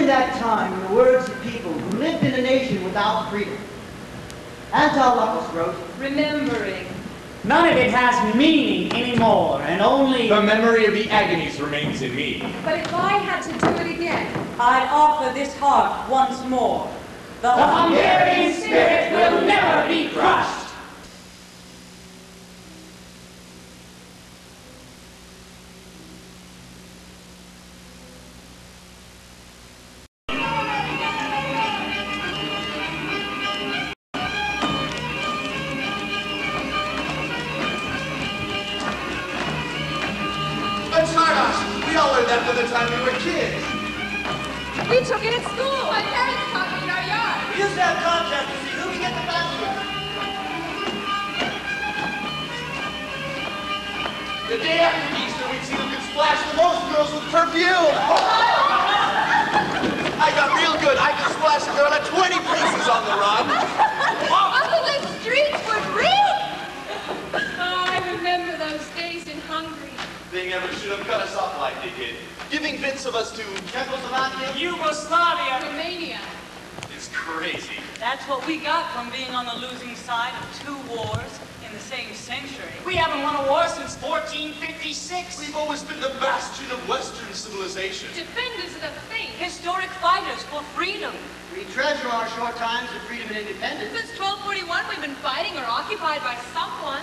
that time, in the words of people who lived in a nation without freedom, Autolycus wrote, remembering. None of it has meaning anymore, and only the memory of the agonies remains in me. But if I had to do it again, I'd offer this heart once more. The Hungarian spirit will never be crushed. That by the time we were kids. We took it at school. My parents taught me in our yard. We used to have contests to see who can get the fastest. The day after Easter, we'd see who could splash the most girls with perfume. I got real good. I could splash a girl at 20 paces on the run. Oh, the streets were real. Oh, I remember those days in Hungary. They never should have cut us off like they did, giving bits of us to Czechoslovakia, Yugoslavia, Romania. It's crazy. That's what we got from being on the losing side of 2 wars in the same century. We haven't won a war since 1456. We've always been the bastion of Western civilization. Defenders of the faith. Historic fighters for freedom. we treasure our short times of freedom and independence. Since 1241, we've been fighting or occupied by someone.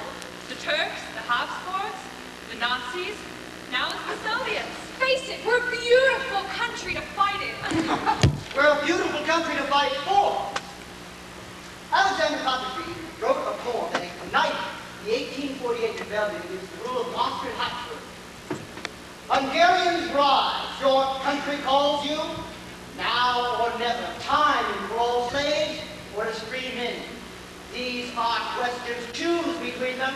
The Turks, the Habsburgs, the Nazis, now it's the Soviets. Face it, we're a beautiful country to fight in. We're a beautiful country to fight for. Alexander Poppy wrote a poem that ignited the 1848 rebellion against the rule of Austrian Habsburg. Hungarians rise, your country calls you. Now or never, time for all slaves or as free men. These are questions, choose between them.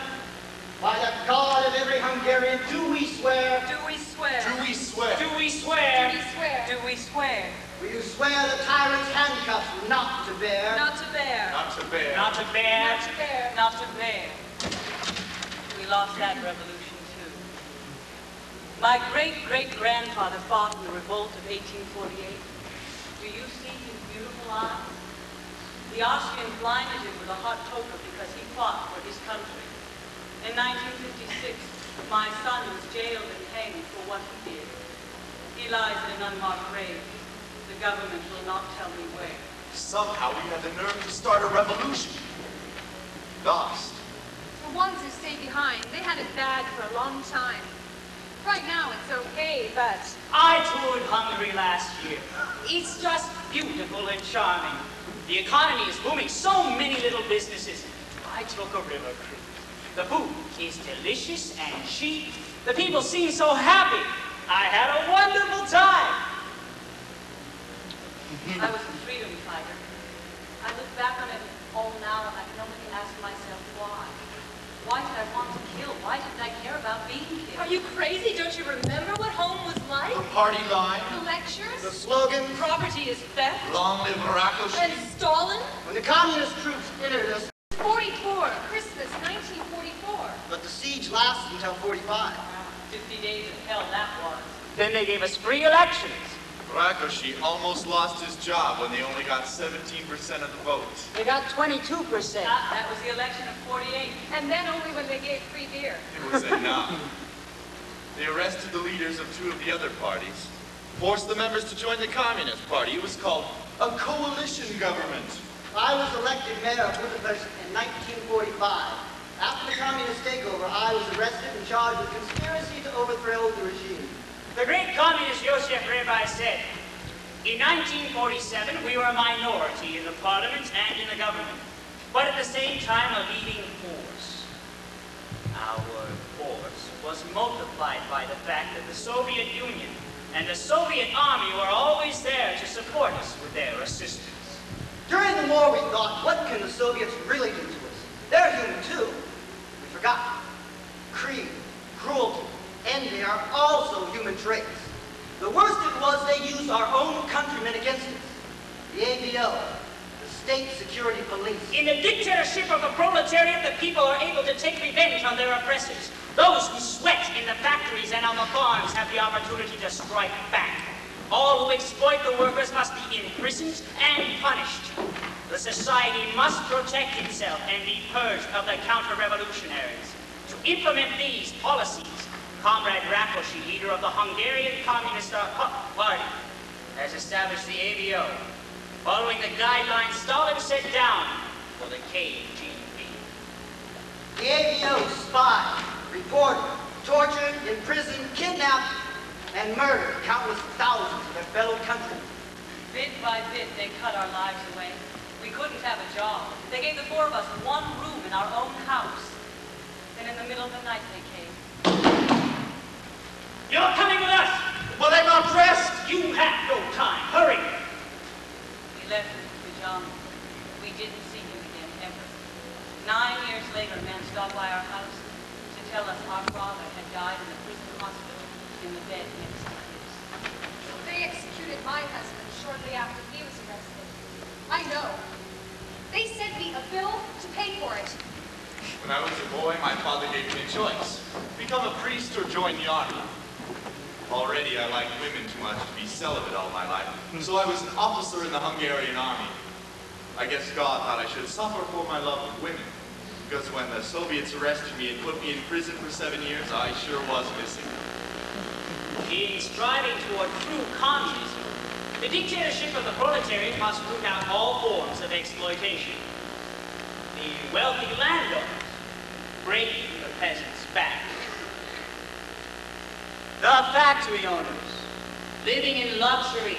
By the God of every Hungarian, do we swear? Do we swear? Do we swear? Do we swear? Do we swear? Do we swear? Will you swear the tyrant's handcuffs not to bear? Not to bear. Not to bear. Not to bear. Not to bear. Not to bear. We lost that revolution too. My great-great-grandfather fought in the revolt of 1848. Do you see his beautiful eyes? The Austrians blinded him with a hot poker because he fought for his country. In 1956, my son was jailed and hanged for what he did. He lies in an unmarked grave. The government will not tell me where. Somehow we had the nerve to start a revolution. Lost. The ones who stayed behind, they had it bad for a long time. Right now it's okay, but I toured Hungary last year. It's just beautiful and charming. The economy is booming, so many little businesses. I took a river cruise. The food is delicious and cheap. The people seem so happy. I had a wonderful time. I was a freedom fighter. I look back on it all now and I can only ask myself why. Why did I want to kill? Why didn't I care about being killed? are you crazy? Don't you remember what home was like? The party line. The lectures? The slogan, Property is theft? Long live Morocco. And Stalin? when the communist troops entered us, 44, Christmas 1944. but the siege lasted until 45. 50 days of hell that was. Then they gave us free elections. Rakoshi almost lost his job when they only got 17% of the votes. They got 22%. That was the election of 48. And then only when they gave free beer. It was enough. They arrested the leaders of 2 of the other parties, forced the members to join the Communist Party. It was called a coalition government. I was elected mayor of Budapest in 1945. After the communist takeover, I was arrested and charged with conspiracy to overthrow the regime. The great communist Joseph Rabbi said, in 1947, we were a minority in the parliament and in the government, but at the same time a leading force. Our force was multiplied by the fact that the Soviet Union and the Soviet Army were always there to support us with their assistance. During the war, we thought, what can the Soviets really do to us? They're human too. We forgot. Greed, cruelty, envy are also human traits. The worst it was, they used our own countrymen against us. The ABO, the State Security Police. In the dictatorship of the proletariat, the people are able to take revenge on their oppressors. Those who sweat in the factories and on the farms have the opportunity to strike back. All who exploit the workers must be imprisoned and punished. The society must protect itself and be purged of the counter-revolutionaries. To implement these policies, Comrade Rákosi, leader of the Hungarian Communist Party, has established the AVO, following the guidelines Stalin set down for the KGB. The AVO spied, reported, tortured, imprisoned, kidnapped, and murdered countless thousands of their fellow countrymen. Bit by bit, they cut our lives away. We couldn't have a job. They gave the four of us one room in our own house. Then in the middle of the night, they came. You're coming with us! But I'm not dressed! You have no time. Hurry! We left in pajamas. We didn't see him again, ever. 9 years later, a man stopped by our house to tell us our father had died in the prison hospital in the bed next to his. They executed my husband shortly after he was arrested. I know. They sent me a bill to pay for it. When I was a boy, my father gave me a choice. Become a priest or join the army. Already I liked women too much to be celibate all my life, so I was an officer in the Hungarian army. I guess God thought I should suffer for my love of women, because when the Soviets arrested me and put me in prison for 7 years, I sure was missing them. In striving toward true communism, the dictatorship of the proletariat must root out all forms of exploitation. The wealthy landowners break the peasants' back. The factory owners, living in luxury,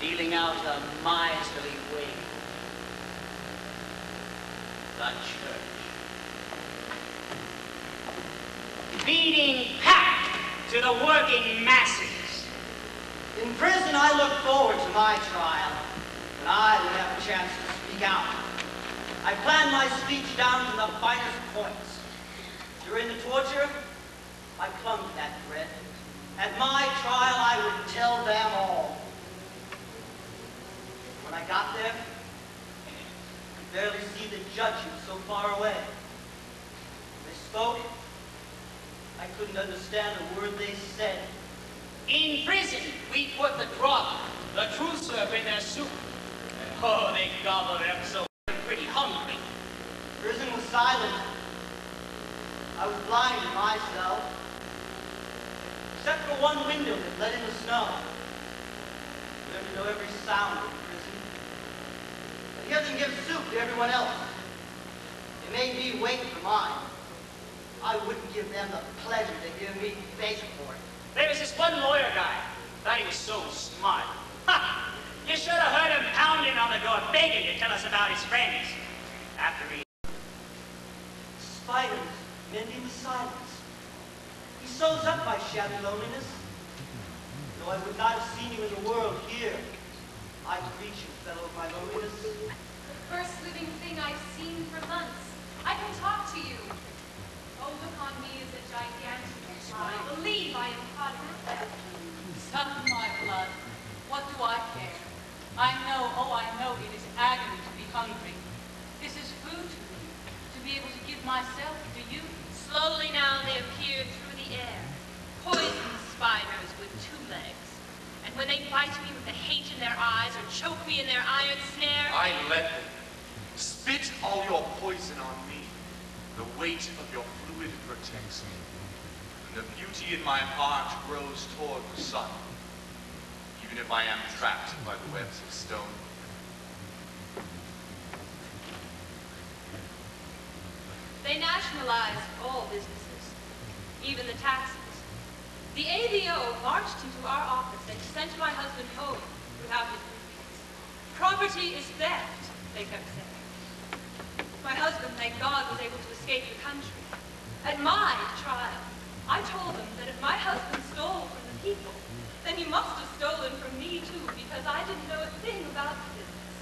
dealing out a miserly wage. The church, feeding pack to the working masses. In prison, I look forward to my trial, when I would have a chance to speak out. I planned my speech down to the finest points. During the torture, I clung to that thread. At my trial, I would tell them all. When I got there, I could barely see the judge, he was so far away. When they spoke, I couldn't understand a word they said. In prison, we put the drug, the truth syrup in their soup. And oh, they gobbled it up so they're pretty hungry. Prison was silent. I was blind in my cell, except for one window that let in the snow. I learned to know every sound in prison. I hear them give soup to everyone else. They made me wait for mine. I wouldn't give them the pleasure to hear me beg for it. There was this one lawyer guy. Thought he was so smart. Ha! You should have heard him pounding on the door, begging to tell us about his friends. After he... Spiders mending the silence. He sews up my shabby loneliness. Though I would not have seen you in the world here, I greet you, fellow of my loneliness. The first living thing I've seen for months. I can talk to you. Oh, look on me as a gigantic child. Believe I am prodigal. Suck my blood. What do I care? I know, oh, I know it is agony to be hungry. This is food to me, to be able to give myself to you. Slowly now they appear through the air, poison spiders with 2 legs. And when they bite me with the hate in their eyes or choke me in their iron snare, I let them. Spit all your poison on me. The weight of your fluid protects me. And the beauty in my heart grows toward the sun, even if I am trapped by the webs of stone. they nationalized all businesses, even the taxes. The AVO marched into our office and sent my husband home without his receipts. Property is theft, they kept saying. My husband, thank God, was able to escape the country. At my trial, I told them that if my husband stole from the people, then he must have stolen from me too, because I didn't know a thing about the business.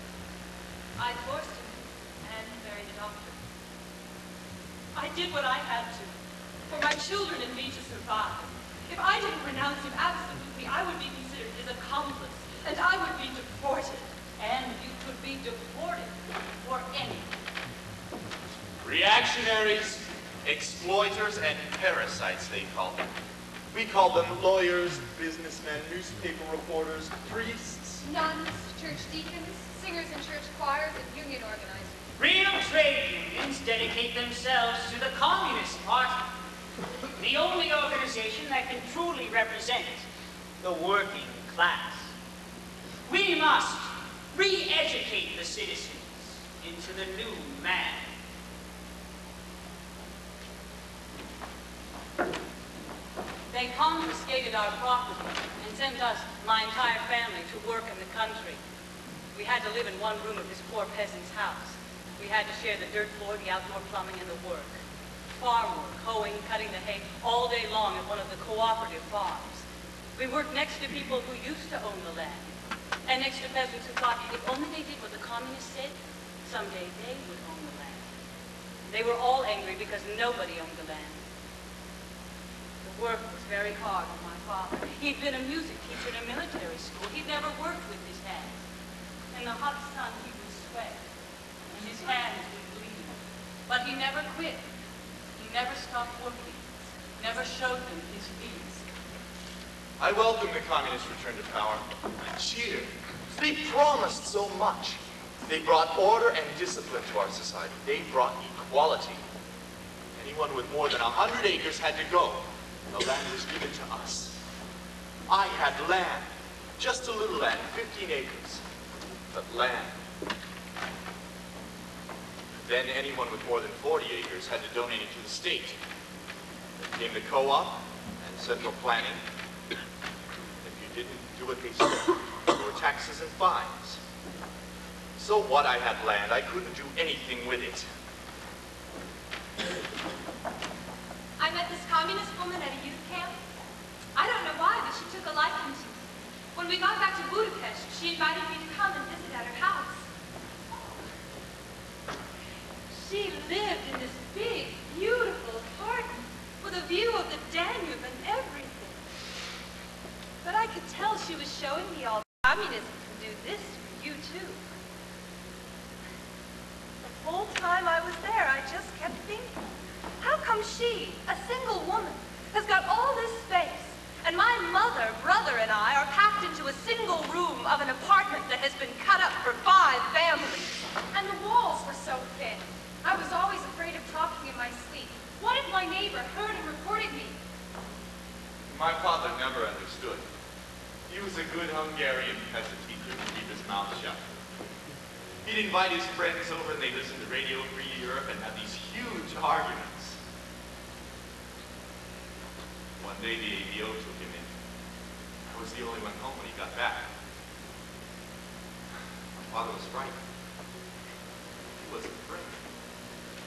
I forced him and married a doctor. I did what I had to, for my children and me to survive. If I didn't renounce him absolutely, I would be considered his accomplice, and I would be deported. And you could be deported for anything. Reactionaries, exploiters, and parasites, they call them. We called them lawyers, businessmen, newspaper reporters, priests. Nuns, church deacons, singers in church choirs, and union organizers. Real trade unions dedicate themselves to the Communist Party, the only organization that can truly represent the working class. We must re-educate the citizens into the new man. They confiscated our property and sent us, my entire family, to work in the country. We had to live in one room of this poor peasant's house. We had to share the dirt floor, the outdoor plumbing, and the work. Farm work, hoeing, cutting the hay, all day long at one of the cooperative farms. We worked next to people who used to own the land, and next to peasants who thought if only they did what the communists said, someday they would own the land. They were all angry because nobody owned the land. The work was very hard on my father. He'd been a music teacher in a military school. He'd never worked with his hands. In the hot sun, he would sweat, and his hands would bleed. But he never quit. He never stopped working, never showed them his feet. I welcome the communist return to power. I cheer. They promised so much. They brought order and discipline to our society. They brought equality. Anyone with more than 100 acres had to go. The land was given to us. I had land. Just a little land, 15 acres. But land. Then anyone with more than 40 acres had to donate it to the state. Then came the co-op and central planning. If you didn't do what they said, there were taxes and fines. So what? I had land. I couldn't do anything with it. I met this communist woman at a youth camp. I don't know why, but she took a liking to me. When we got back to Budapest, she invited me to come and visit at her house. She lived in this big, beautiful apartment with a view of the Danube and everything. But I could tell she was showing me all communism can do this for you too. The whole time I was there, I just kept thinking, how come she, a single woman, has got all this space, and my mother, brother, and I are packed into a single room of an apartment that has been cut up for 5 families? And the walls were so thin. I was always afraid of talking in my sleep. What if my neighbor heard and reported me? My father never understood. He was a good Hungarian peasant. He couldn't keep his mouth shut. He'd invite his friends over and they'd listen to Radio Free Europe and have these huge arguments. One day the ABO took him in. I was the only one home when he got back. My father was frightened. He was afraid.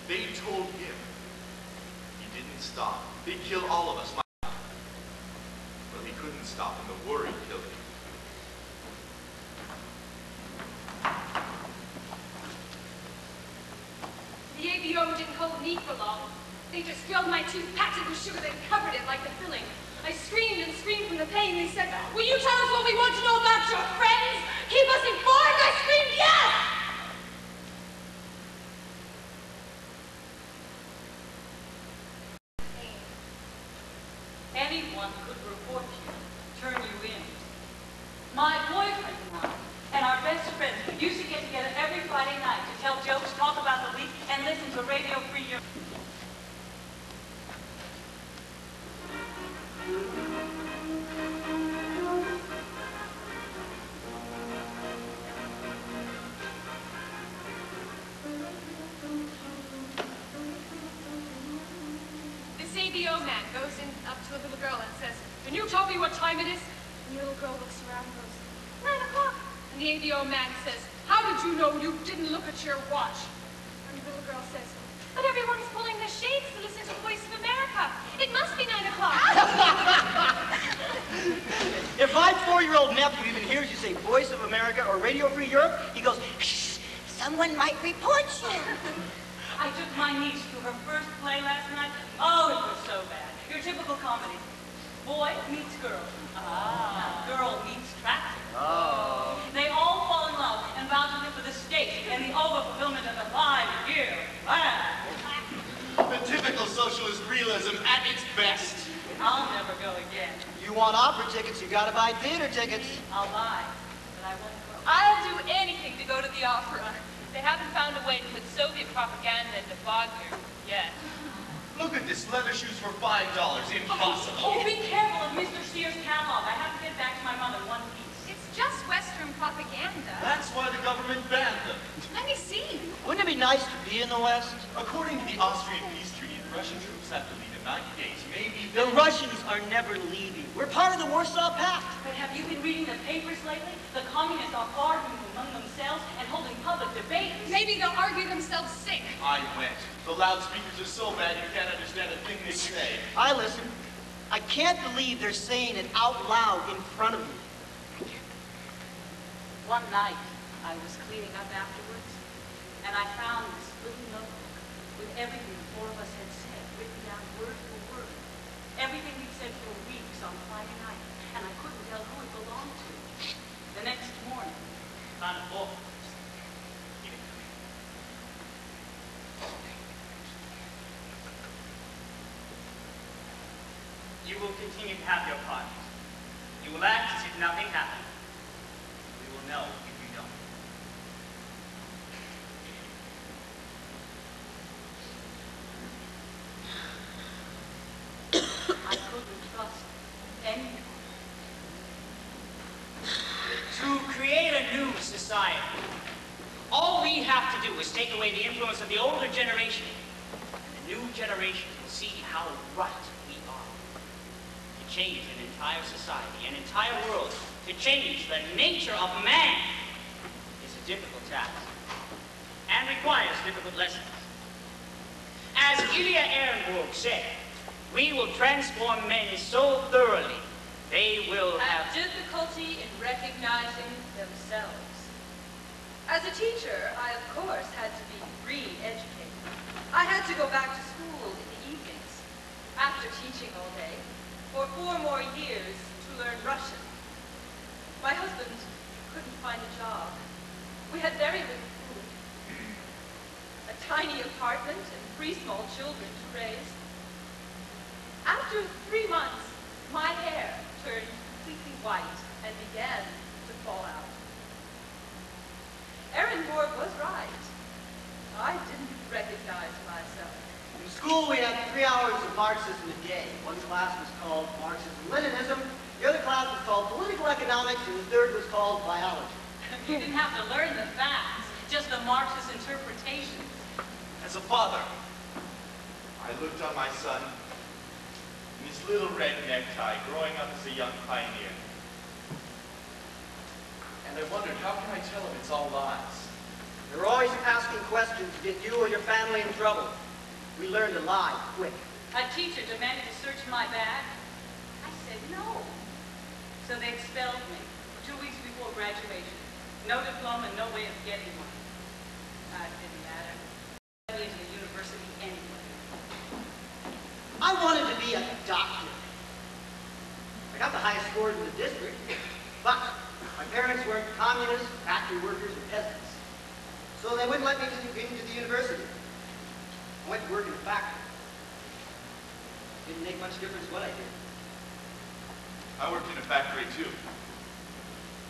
They told him he didn't stop. They'd kill all of us. Well, he couldn't stop, and the worry killed him. The ABO didn't hold me for long. They just filled my tooth, packed it with sugar, then covered it like the filling. I screamed and screamed from the pain. They said, will you tell us what we want to know about your friends? Keep us informed. I screamed, yes! Anyone could report you, turn you in. My boyfriend and I, and our best friends, used to get together every Friday night to tell jokes, talk about the week, and listen to Radio Free Europe. This ABO man goes in up to a little girl and says, can you tell me what time it is? And the little girl looks around and goes, 9 o'clock. And the ABO man says, how did you know you didn't look at your watch? And the little girl says, but everyone's pulling their shades to listen to the Voice of America. It must be 9 o'clock. If my 4-year-old nephew even hears you say Voice of America or Radio Free Europe, he goes, shh, someone might report you. I took my niece to her first play last night. Oh, it was so bad. Your typical comedy. Boy meets girl. Ah. Girl meets traffic. Oh. They all fall in love and vow to live for the state and the over-fulfillment of the 5-year plan. The typical socialist realism at its best. I'll never go again. You want opera tickets, you gotta buy theater tickets. I'll buy, but I won't go. I'll do anything to go to the opera. They haven't found a way to put Soviet propaganda into Wagner yet. Look at this, leather shoes for $5. Impossible. Oh, be careful of Mr. Sears' catalog. I have to get back to my mother one piece. It's just Western propaganda. That's why the government banned them. Let me see. Wouldn't it be nice to be in the West? According to the Austrian peace treaty, the Russian troops have to leave in 90 days. Maybe The Russians are never leaving. We're part of the Warsaw Pact. But have you been reading the papers lately? The communists are arguing among themselves and holding public debates. Maybe they'll argue themselves sick. I went. The loudspeakers are so bad you can't understand a thing they say. I listen. I can't believe they're saying it out loud in front of me. One night, I was cleaning up afterwards, and I found this little notebook with everything the four of us had said, written down word for word. Everything we'd said for weeks on Friday night, and I couldn't tell who it belonged to. The next morning, Found a book. Give it to me. You will continue to have your parties. You will act as if nothing happened. We will know if you don't. I couldn't trust anyone. To create a new society, all we have to do is take away the influence of the older generation, and the new generation will see how right we are. To change an entire society, an entire world, to change the nature of man is a difficult task and requires difficult lessons. As Ilya Ehrenburg said, we will transform men so thoroughly they will Have have... difficulty in recognizing themselves. As a teacher, I of course had to be re-educated. I had to go back to school in the evenings, after teaching all day, for 4 more years to learn Russian. My husband couldn't find a job. We had very little food, a tiny apartment and 3 small children to raise. After 3 months, my hair turned completely white and began to fall out. Ehrenburg was right. I didn't recognize myself. In school, we had 3 hours of Marxism a day. One class was called Marxism-Leninism, the other class was called Political Economics, and the third was called Biology. You didn't have to learn the facts, just the Marxist interpretation. As a father, I looked on my son in his little red necktie, growing up as a young pioneer. And I wondered, how can I tell him it's all lies? They're always asking questions to get you or your family in trouble. We learned to lie quick. A teacher demanded to search my bag. I said no. So they expelled me 2 weeks before graduation. No diploma, no way of getting one. It didn't matter. I went to the university anyway. I wanted to be a doctor. I got the highest scores in the district, but my parents weren't communists, factory workers, or peasants. So they wouldn't let me into the university. I went to work in a factory. Didn't make much difference what I did. I worked in a factory too.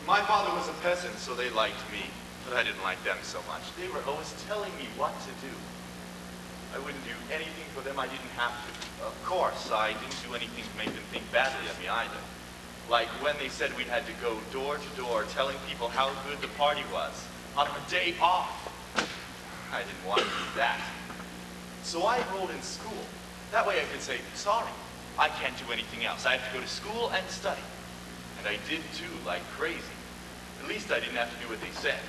My father was a peasant, so they liked me, but I didn't like them so much. They were always telling me what to do. I wouldn't do anything for them I didn't have to. Of course, I didn't do anything to make them think badly of me either. Like when they said we had to go door to door telling people how good the party was on our day off. I didn't want to do that. So I enrolled in school. That way I could say, sorry, I can't do anything else. I have to go to school and study. And I did too, like crazy. At least I didn't have to do what they said.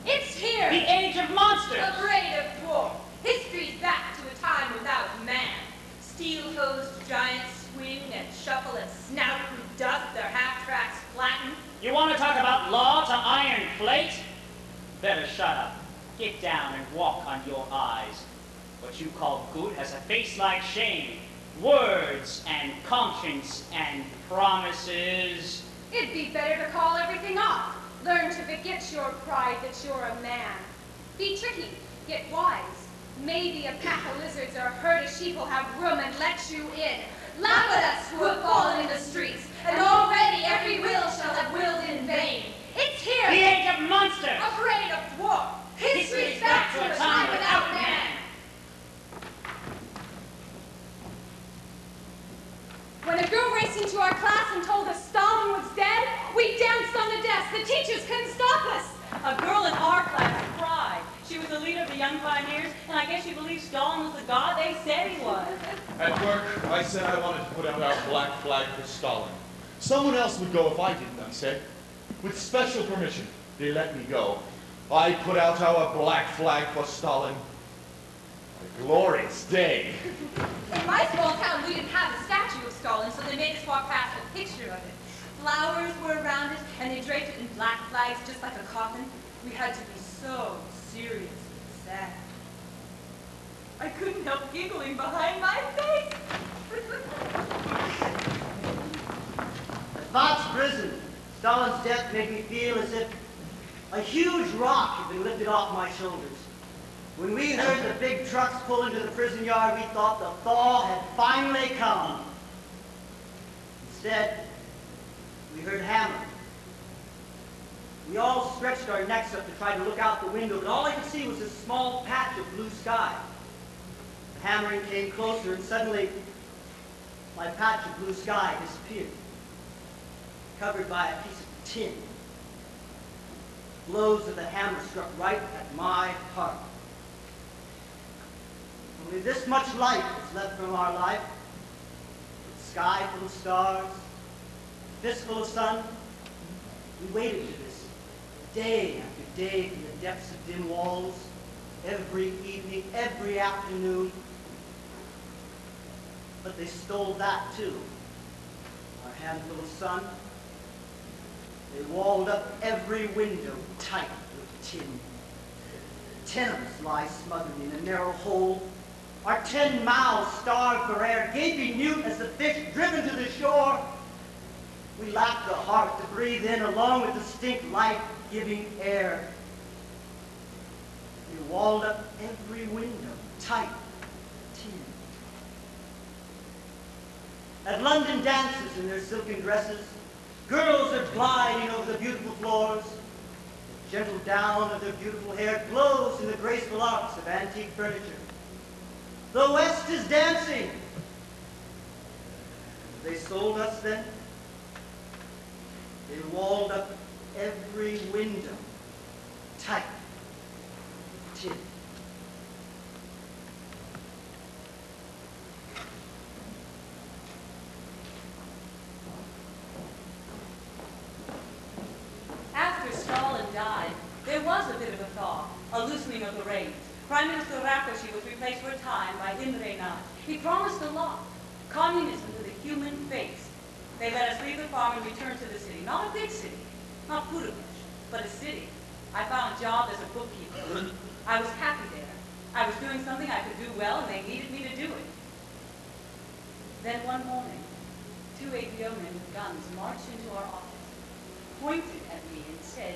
It's here! The age of monsters! A braid of war. History's back to a time without man. Steel-hosed giants swing and shuffle and snout through dust, their half-tracks flatten. You want to talk about law to iron plate? Better shut up. Get down and walk on your eyes. What you call good has a face like shame. Words and conscience and promises. It'd be better to call everything off. Learn to forget your pride that you're a man. Be tricky, get wise. Maybe a pack of lizards or a herd of sheep will have room and let you in. laugh at us who have fallen in the streets, and already every will shall have willed in vain. It's here, The age of monsters! afraid of dwarf. History's back to a time without man. When a girl raced into our class and told us Stalin was dead, we danced on the desk. The teachers couldn't stop us. A girl in our class cried. She was the leader of the Young Pioneers, and I guess she believed Stalin was the god they said he was. At work, I said I wanted to put out our black flag for Stalin. Someone else would go if I didn't, I said. With special permission, they let me go. I put out our black flag for Stalin. A glorious day. In my small town, we didn't have a statue of Stalin, so they made us walk past a picture of it. Flowers were around it, and they draped it in black flags just like a coffin. We had to be so serious and sad. I couldn't help giggling behind my face. At Fox Prison, Stalin's death made me feel as if a huge rock had been lifted off my shoulders. When we heard the big trucks pull into the prison yard, we thought the thaw had finally come. Instead, we heard hammering. We all stretched our necks up to try to look out the window, but all I could see was a small patch of blue sky. The hammering came closer, and suddenly, my patch of blue sky disappeared, covered by a piece of tin. Blows of the hammer struck right at my heart. Only this much light was left from our life. The sky full of stars, a fistful of sun. We waited for this day after day from the depths of dim walls, every evening, every afternoon. But they stole that too, our handful of sun. They walled up every window tight with tin. 10 of us lie smothered in a narrow hole. Our 10 mouths starved for air, gaping mute as the fish driven to the shore. We lacked the heart to breathe in along with distinct life-giving air. We walled up every window tight with tin. At London dances in their silken dresses, girls are gliding over the beautiful floors. The gentle down of their beautiful hair glows in the graceful arcs of antique furniture. The West is dancing. They sold us then. They walled up every window tight with tin. After Stalin died, there was a bit of a thaw, a loosening of the reins. Prime Minister Rakoczy was replaced for a time by Imre Nagy. He promised a lot, communism to the human face. They let us leave the farm and return to the city. Not a big city, not Budapest, but a city. I found a job as a bookkeeper. I was happy there. I was doing something I could do well, and they needed me to do it. Then one morning, 2 ABO men with guns marched into our office, pointed at me and said,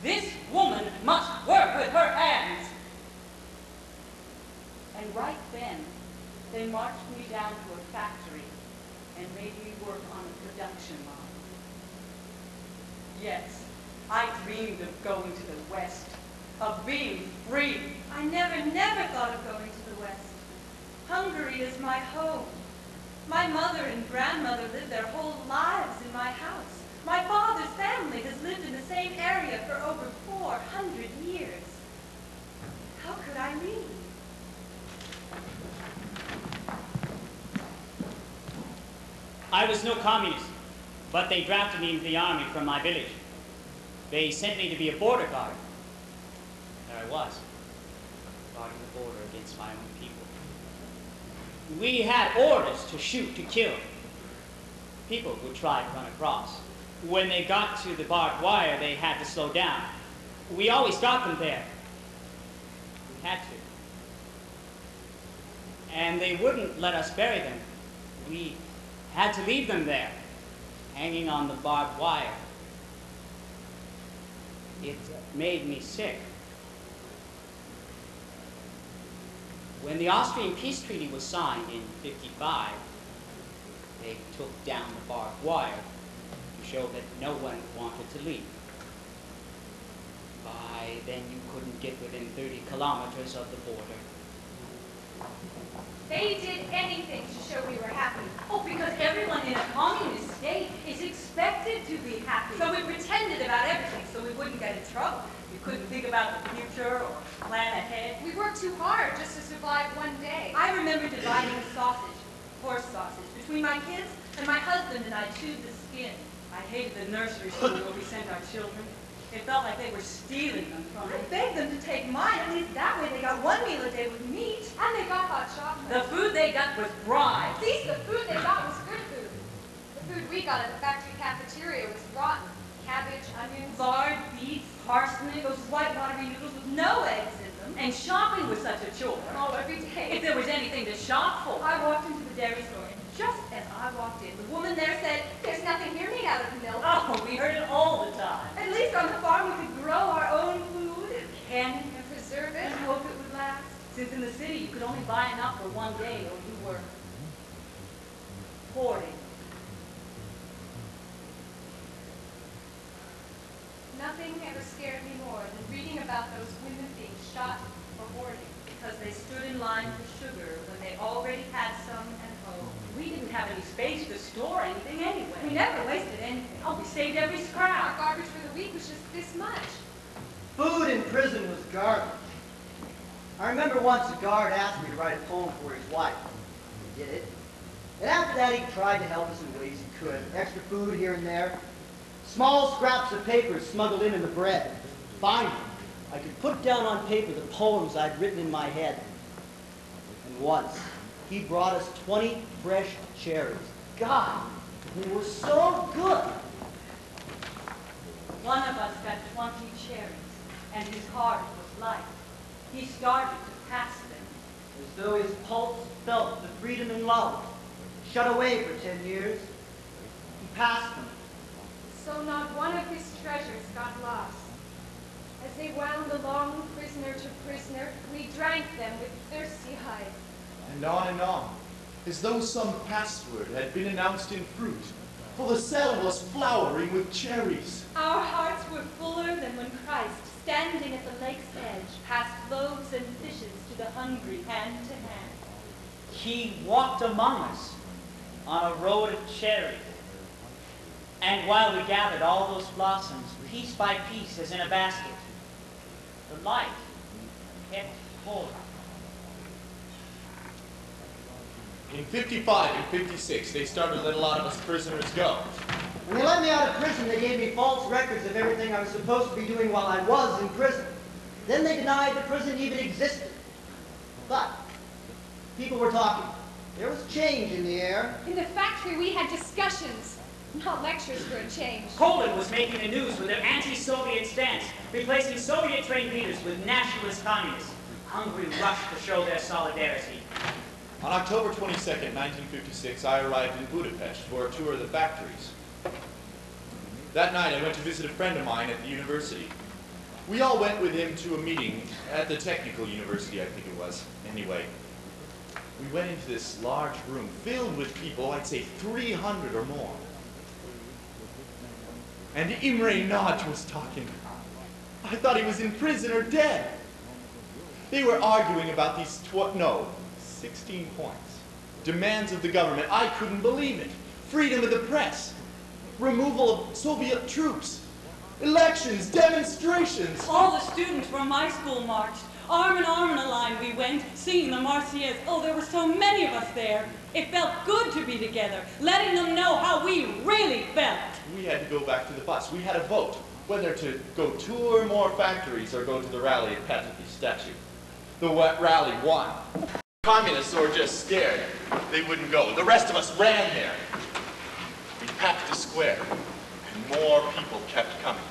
"This woman must work with her hands." And right then, they marched me down to a factory and made me work on a production line. Yes, I dreamed of going to the West, of being free. I never thought of going to the West. Hungary is my home. My mother and grandmother lived their whole lives in my house. My father's family has lived in the same area for over 400 years. How could I leave? I was no communist, but they drafted me into the army from my village. They sent me to be a border guard. There I was, guarding the border against my own people. We had orders to shoot, to kill. People would try to run across. When they got to the barbed wire, they had to slow down. We always got them there. We had to. And they wouldn't let us bury them. We had to leave them there, hanging on the barbed wire. It made me sick. When the Austrian peace treaty was signed in '55, they took down the barbed wire to show that no one wanted to leave. By then you couldn't get within 30 kilometers of the border. They did anything to show we were happy. Oh, because everyone in a communist state is expected to be happy. So we pretended about everything so we wouldn't get in trouble. We couldn't think about the future or plan ahead. We worked too hard just to survive one day. I remember dividing a sausage, horse sausage, between my kids, and my husband and I chewed the skin. I hated the nursery school where we sent our children. It felt like they were stealing them from me. I begged them to take mine. At least that way they got one meal a day with meat. And they got hot chocolate. The food they got was bribed. At least the food they got was good food. The food we got at the factory cafeteria was rotten. Cabbage, onions. Lard, beef, parsnip, those white watery noodles with no eggs in them. And shopping was such a chore. Oh, every day. If there was anything to shop for. I walked into the dairy store, and just as I walked in, the woman there said, There's nothing here made out of milk. Oh, we heard it all the time. at least on the farm we could grow our own food. Candy And preserve it. And hope it would last. Since in the city you could only buy enough for one day or you were hoarding. Nothing ever scared me more than reading about those women being shot for hoarding. Because they stood in line for sugar when they already had some at home. We didn't have any space to store anything anyway. We never wasted anything. Oh, we saved every Our scrap. garbage for the week was just this much. Food in prison was garbage. I remember once a guard asked me to write a poem for his wife. I did it. And after that, he tried to help us in ways he could. Extra food here and there. Small scraps of paper smuggled in the bread. Finally, I could put down on paper the poems I'd written in my head. And once, he brought us 20 fresh cherries. God, they were so good. One of us got 20 cherries, and his heart was light. He started to pass them. As though his pulse felt the freedom and love. Shut away for 10 years, he passed them. So not one of his treasures got lost. As they wound along prisoner to prisoner, we drank them with thirsty eyes. And on, as though some password had been announced in fruit, for the cell was flowering with cherries. Our hearts were fuller than when Christ, standing at the lake's edge, passed loaves and fishes to the hungry hand to hand. He walked among us on a road of cherries. And while we gathered all those blossoms, piece by piece as in a basket, the light kept pouring. In 55 and 56, they started to let a lot of us prisoners go. When they let me out of prison, they gave me false records of everything I was supposed to be doing while I was in prison. Then they denied the prison even existed. But people were talking. There was change in the air. In the factory, we had discussions, not lectures for a change. Poland was making the news with their anti-Soviet stance, replacing Soviet-trained leaders with nationalist communists. Hungary rushed to show their solidarity. On October 22nd, 1956, I arrived in Budapest for a tour of the factories. That night, I went to visit a friend of mine at the university. We all went with him to a meeting at the Technical University, I think it was. Anyway, we went into this large room filled with people, I'd say 300 or more. And Imre Nagy was talking. I thought he was in prison or dead. They were arguing about these 16 points. Demands of the government. I couldn't believe it. Freedom of the press. Removal of Soviet troops. Elections, demonstrations. All the students from my school marched. Arm in a line we went, singing the Marseillaise. Oh, there were so many of us there. It felt good to be together, letting them know how we really felt. We had to go back to the bus. We had a vote whether to go tour more factories or go to the rally at Patrick's statue. The rally won. Communists were just scared. They wouldn't go. The rest of us ran there. We packed the square, and more people kept coming.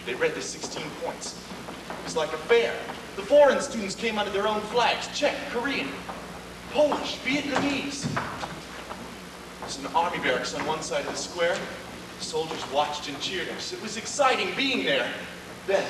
They read the 16 points. It was like a fair. The foreign students came under their own flags, Czech, Korean, Polish, Vietnamese. There's an army barracks on one side of the square. The soldiers watched and cheered us. It was exciting being there. Then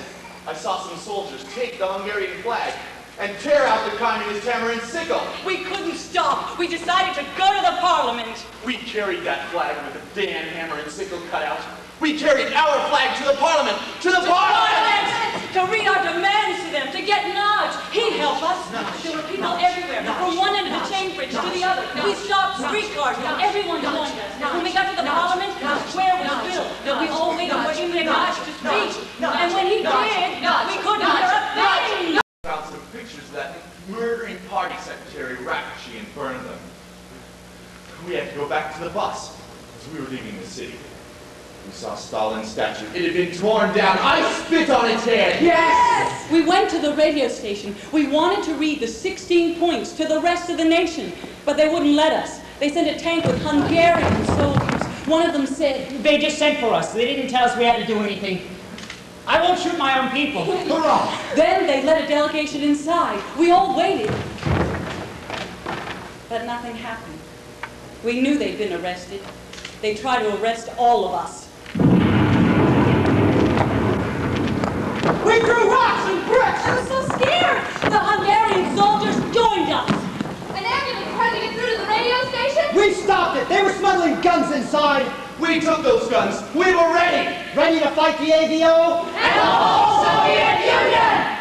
I saw some soldiers take the Hungarian flag and tear out the communist hammer and sickle. We couldn't stop. We decided to go to the Parliament. We carried that flag with the damn hammer and sickle cut out. We carried our flag to the Parliament! To the Parliament! To read our demands to them, to get knowledge. He'd help us. There were people everywhere, from one end of the chain bridge to the other. We stopped streetcars, everyone joined us. When we got to the Parliament, the square was filled. We all waited for him to speak. And when he did, we couldn't hear a thing. Found some pictures of that murdering party secretary Rakshi and burned them. We had to go back to the bus as we were leaving the city. We saw Stalin's statue. It had been torn down. I spit on its head. Yes! We went to the radio station. We wanted to read the 16 points to the rest of the nation, but they wouldn't let us. They sent a tank with Hungarian soldiers. One of them said, They just sent for us. They didn't tell us we had to do anything. I won't shoot my own people. Hurrah! Then they let a delegation inside. We all waited. But nothing happened. We knew they'd been arrested. They tried to arrest all of us. We threw rocks and bricks! I was so scared! The Hungarian soldiers joined us! An ambulance trying to get through to the radio station? We stopped it! They were smuggling guns inside! We took those guns. We were ready. Ready to fight the AVO? And the whole Soviet Union!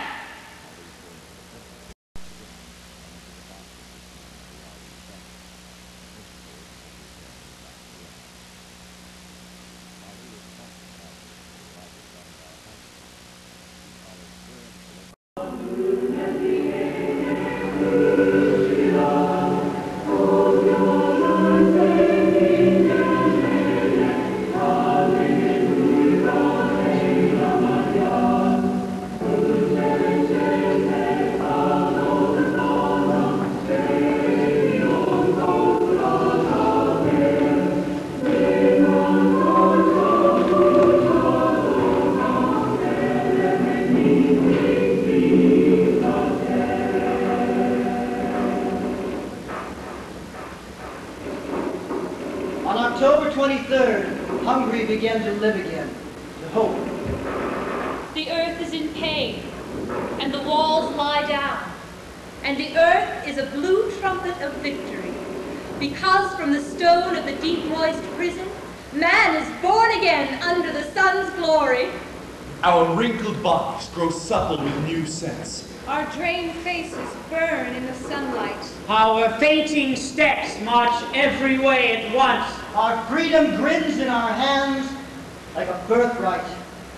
On October 23rd, Hungary began to live again, to hope. The earth is in pain, and the walls lie down, and the earth is a blue trumpet of victory, because from the stone of the deep moist prison, man is born again under the sun's glory. Our wrinkled bodies grow supple with new sense. Our drained faces burn in the sunlight. Our fainting steps march every way at once. Our freedom grins in our hands like a birthright.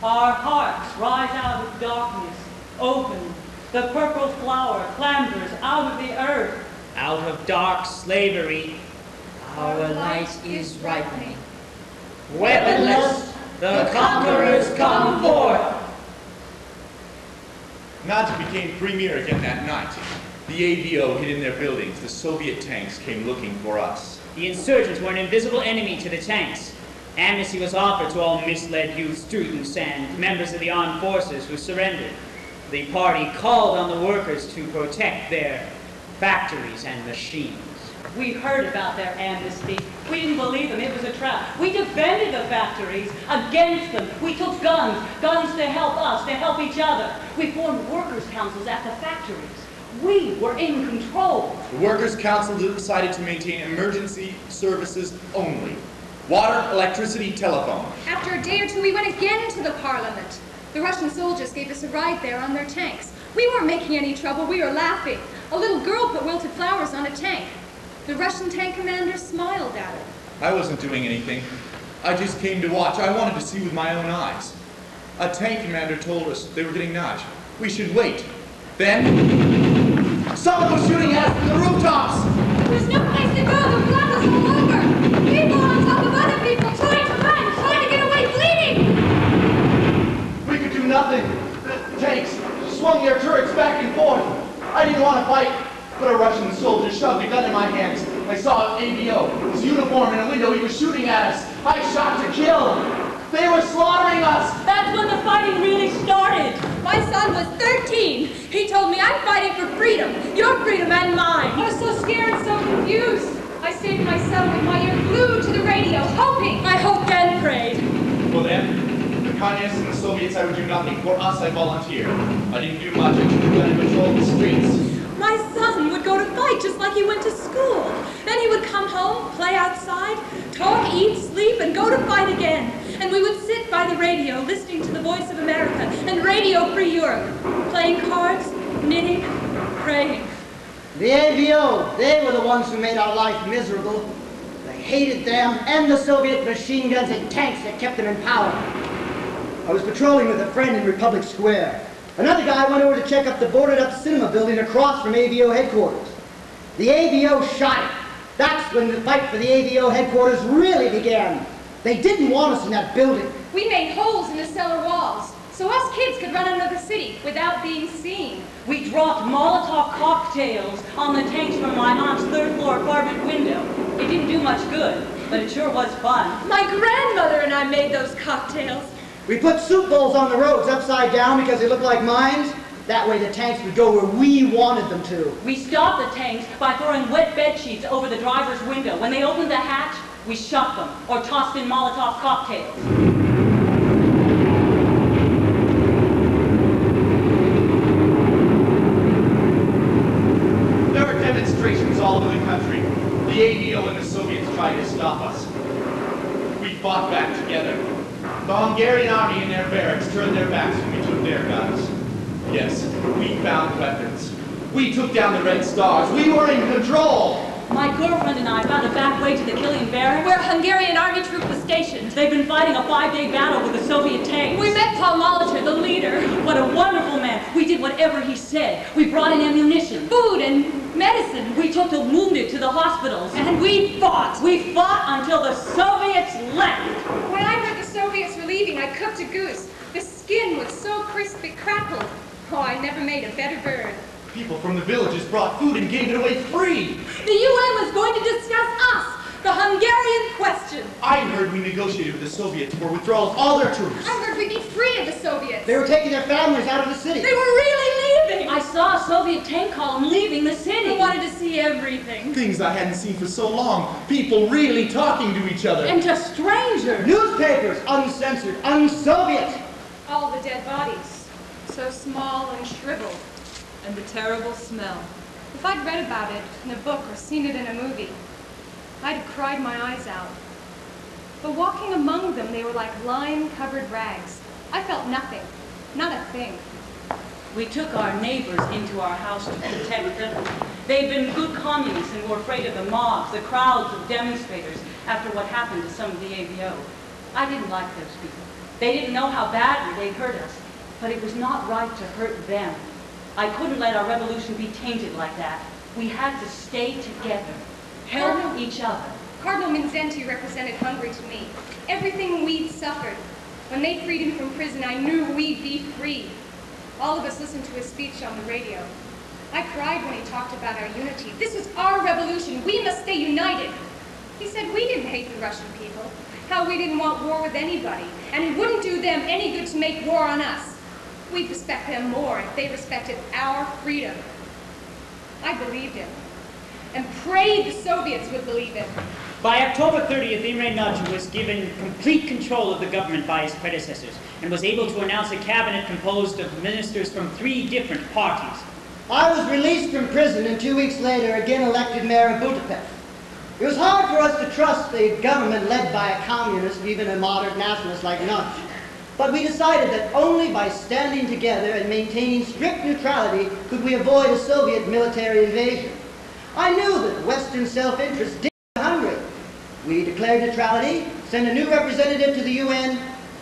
Our hearts rise out of darkness, open. The purple flower clambers out of the earth. Out of dark slavery, our light is ripening. Weaponless, the conquerors come forth. Nata became premier again that night. The AVO hid in their buildings. The Soviet tanks came looking for us. The insurgents were an invisible enemy to the tanks. Amnesty was offered to all misled youth, students, and members of the armed forces who surrendered. The party called on the workers to protect their factories and machines. We heard about their amnesty. We didn't believe them. It was a trap. We defended the factories against them. We took guns to help us, to help each other. We formed workers' councils at the factories. We were in control. The Workers' Council decided to maintain emergency services only. Water, electricity, telephone. After a day or two, we went again to the Parliament. The Russian soldiers gave us a ride there on their tanks. We weren't making any trouble. We were laughing. A little girl put wilted flowers on a tank. The Russian tank commander smiled at her. I wasn't doing anything. I just came to watch. I wanted to see with my own eyes. A tank commander told us they were getting nudged. We should wait. Then, someone was shooting at us from the rooftops. There's no place to go. The blood was all over. People on top of other people trying to run, trying to get away, bleeding. We could do nothing. The tanks swung their turrets back and forth. I didn't want to fight, but a Russian soldier shoved a gun in my hands. I saw an AVO, his uniform in a window. He was shooting at us. I shot to kill. They were slaughtering us. That's when the fighting really started. My son was 13. He told me, I'm fighting for freedom, your freedom and mine. I was so scared and so confused. I stayed in my cell with my ear glued to the radio, hoping. I hoped and prayed. Well then, the Communists and the Soviets, I would do nothing. For us, I volunteered. I didn't do much. I just went and patrolled the streets. My son would go to fight just like he went to school. Then he would come home, play outside, talk, eat, sleep, and go to fight again. And we would sit by the radio, listening to the Voice of America and Radio Free Europe, playing cards, knitting, praying. The AVO, they were the ones who made our life miserable. They hated them and the Soviet machine guns and tanks that kept them in power. I was patrolling with a friend in Republic Square. Another guy went over to check up the boarded-up cinema building across from AVO headquarters. The AVO shot it. That's when the fight for the AVO headquarters really began. They didn't want us in that building. We made holes in the cellar walls, so us kids could run out of the city without being seen. We dropped Molotov cocktails on the tanks from my aunt's third-floor apartment window. It didn't do much good, but it sure was fun. My grandmother and I made those cocktails. We put soup bowls on the roads upside down because they looked like mines. That way the tanks would go where we wanted them to. We stopped the tanks by throwing wet bed sheets over the driver's window. When they opened the hatch, we shot them or tossed in Molotov cocktails. There were demonstrations all over the country. The AVO and the Soviets tried to stop us. We fought back together. The Hungarian army in their barracks turned their backs when we took their guns. Yes, we found weapons. We took down the Red Stars. We were in control. My girlfriend and I found a back way to the Killian barracks Where a Hungarian army troop was stationed. They've been fighting a 5-day battle with the Soviet tanks. We met Paul Molitor, the leader. What a wonderful man. We did whatever he said. We brought in ammunition. Food and medicine. We took the wounded to the hospitals. And we fought. We fought until the Soviets left. When I heard the Soviets were leaving, I cooked a goose. The skin was so crisp it crackled. Oh, I never made a better bird. People from the villages brought food and gave it away free. The UN was going to discuss us, the Hungarian question. I heard we negotiated with the Soviets for withdrawal of all their troops. I heard we'd be free of the Soviets. They were taking their families out of the city. They were really leaving. I saw a Soviet tank column leaving the city. I wanted to see everything. Things I hadn't seen for so long. People really talking to each other. And to strangers. Newspapers, uncensored, un-Soviet. All the dead bodies, so small and shriveled. And the terrible smell. If I'd read about it in a book or seen it in a movie, I'd have cried my eyes out. But walking among them, they were like lime-covered rags. I felt nothing, not a thing. We took our neighbors into our house to protect them. They'd been good communists and were afraid of the mobs, the crowds of demonstrators after what happened to some of the AVO. I didn't like those people. They didn't know how badly they'd hurt us, but it was not right to hurt them. I couldn't let our revolution be tainted like that. We had to stay together, help each other. Cardinal Minzenti represented Hungary to me. Everything we'd suffered. When they freed him from prison, I knew we'd be free. All of us listened to his speech on the radio. I cried when he talked about our unity. This was our revolution. We must stay united. He said we didn't hate the Russian people, how we didn't want war with anybody, and it wouldn't do them any good to make war on us. We'd respect them more if they respected our freedom. I believed him, and prayed the Soviets would believe him. By October 30th, Imre Nagy was given complete control of the government by his predecessors and was able to announce a cabinet composed of ministers from 3 different parties. I was released from prison and 2 weeks later again elected mayor of Budapest. It was hard for us to trust the government led by a communist, even a moderate nationalist like Nagy. But we decided that only by standing together and maintaining strict neutrality could we avoid a Soviet military invasion. I knew that Western self-interest did Hungary. We declared neutrality, sent a new representative to the UN,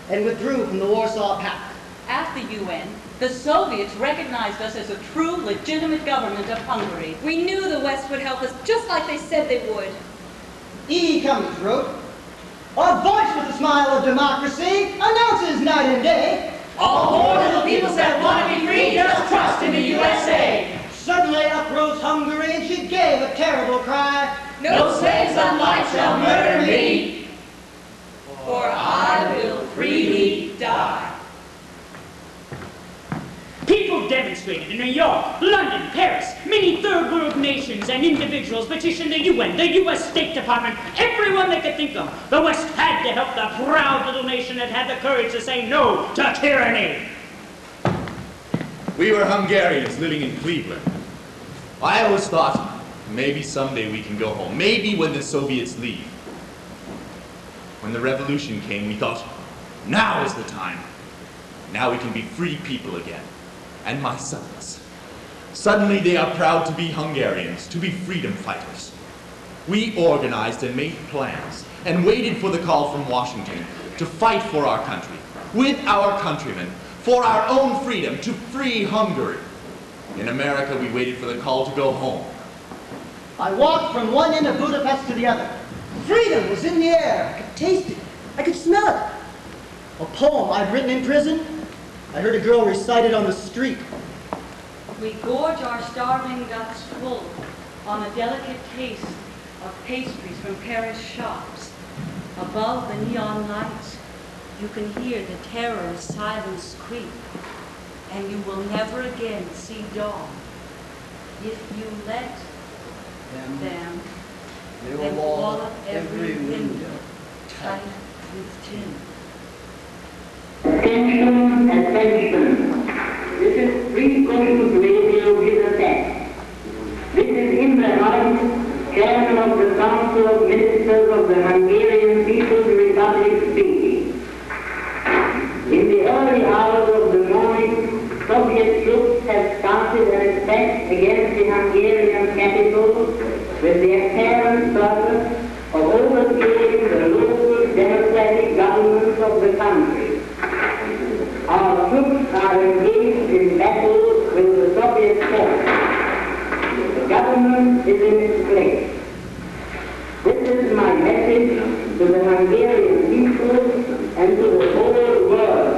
and withdrew from the Warsaw Pact. At the UN, the Soviets recognized us as a true, legitimate government of Hungary. We knew the West would help us, just like they said they would. E. Cummings wrote, "Our voice with a smile of democracy announces night and day. All born of the peoples that want to be free just trust in the USA. Suddenly uprose Hungary and she gave a terrible cry. No slaves on life shall murder me, for I will freely die." People demonstrated demonstrated in New York, London, Paris. Many third world nations and individuals petitioned the UN, the U.S. State Department, everyone they could think of. The West had to help the proud little nation that had the courage to say no to tyranny. We were Hungarians living in Cleveland. I always thought, maybe someday we can go home. Maybe when the Soviets leave. When the revolution came, we thought, now is the time. Now we can be free people again. And my sons. Suddenly they are proud to be Hungarians, to be freedom fighters. We organized and made plans and waited for the call from Washington to fight for our country, with our countrymen, for our own freedom, to free Hungary. In America, we waited for the call to go home. I walked from one end of Budapest to the other. Freedom was in the air. I could taste it. I could smell it. A poem I'd written in prison, I heard a girl recite it on the street. We gorge our starving guts full on a delicate taste of pastries from Paris shops. Above the neon lights, you can hear the terror's silence creep, and you will never again see dawn if you let them. They will wall up every window tight with tin. Attention, attention. This is Free Conscious Radio with a test. This is Imre Nagy, Chairman of the Council of Ministers of the Hungarian People's Republic speaking. In the early hours of the morning, Soviet troops have started an attack against the Hungarian capital with the apparent purpose of overthrowing the local democratic governments of the country. Our troops are engaged in battle with the Soviet force. The government is in its place. This is my message to the Hungarian people and to the whole world.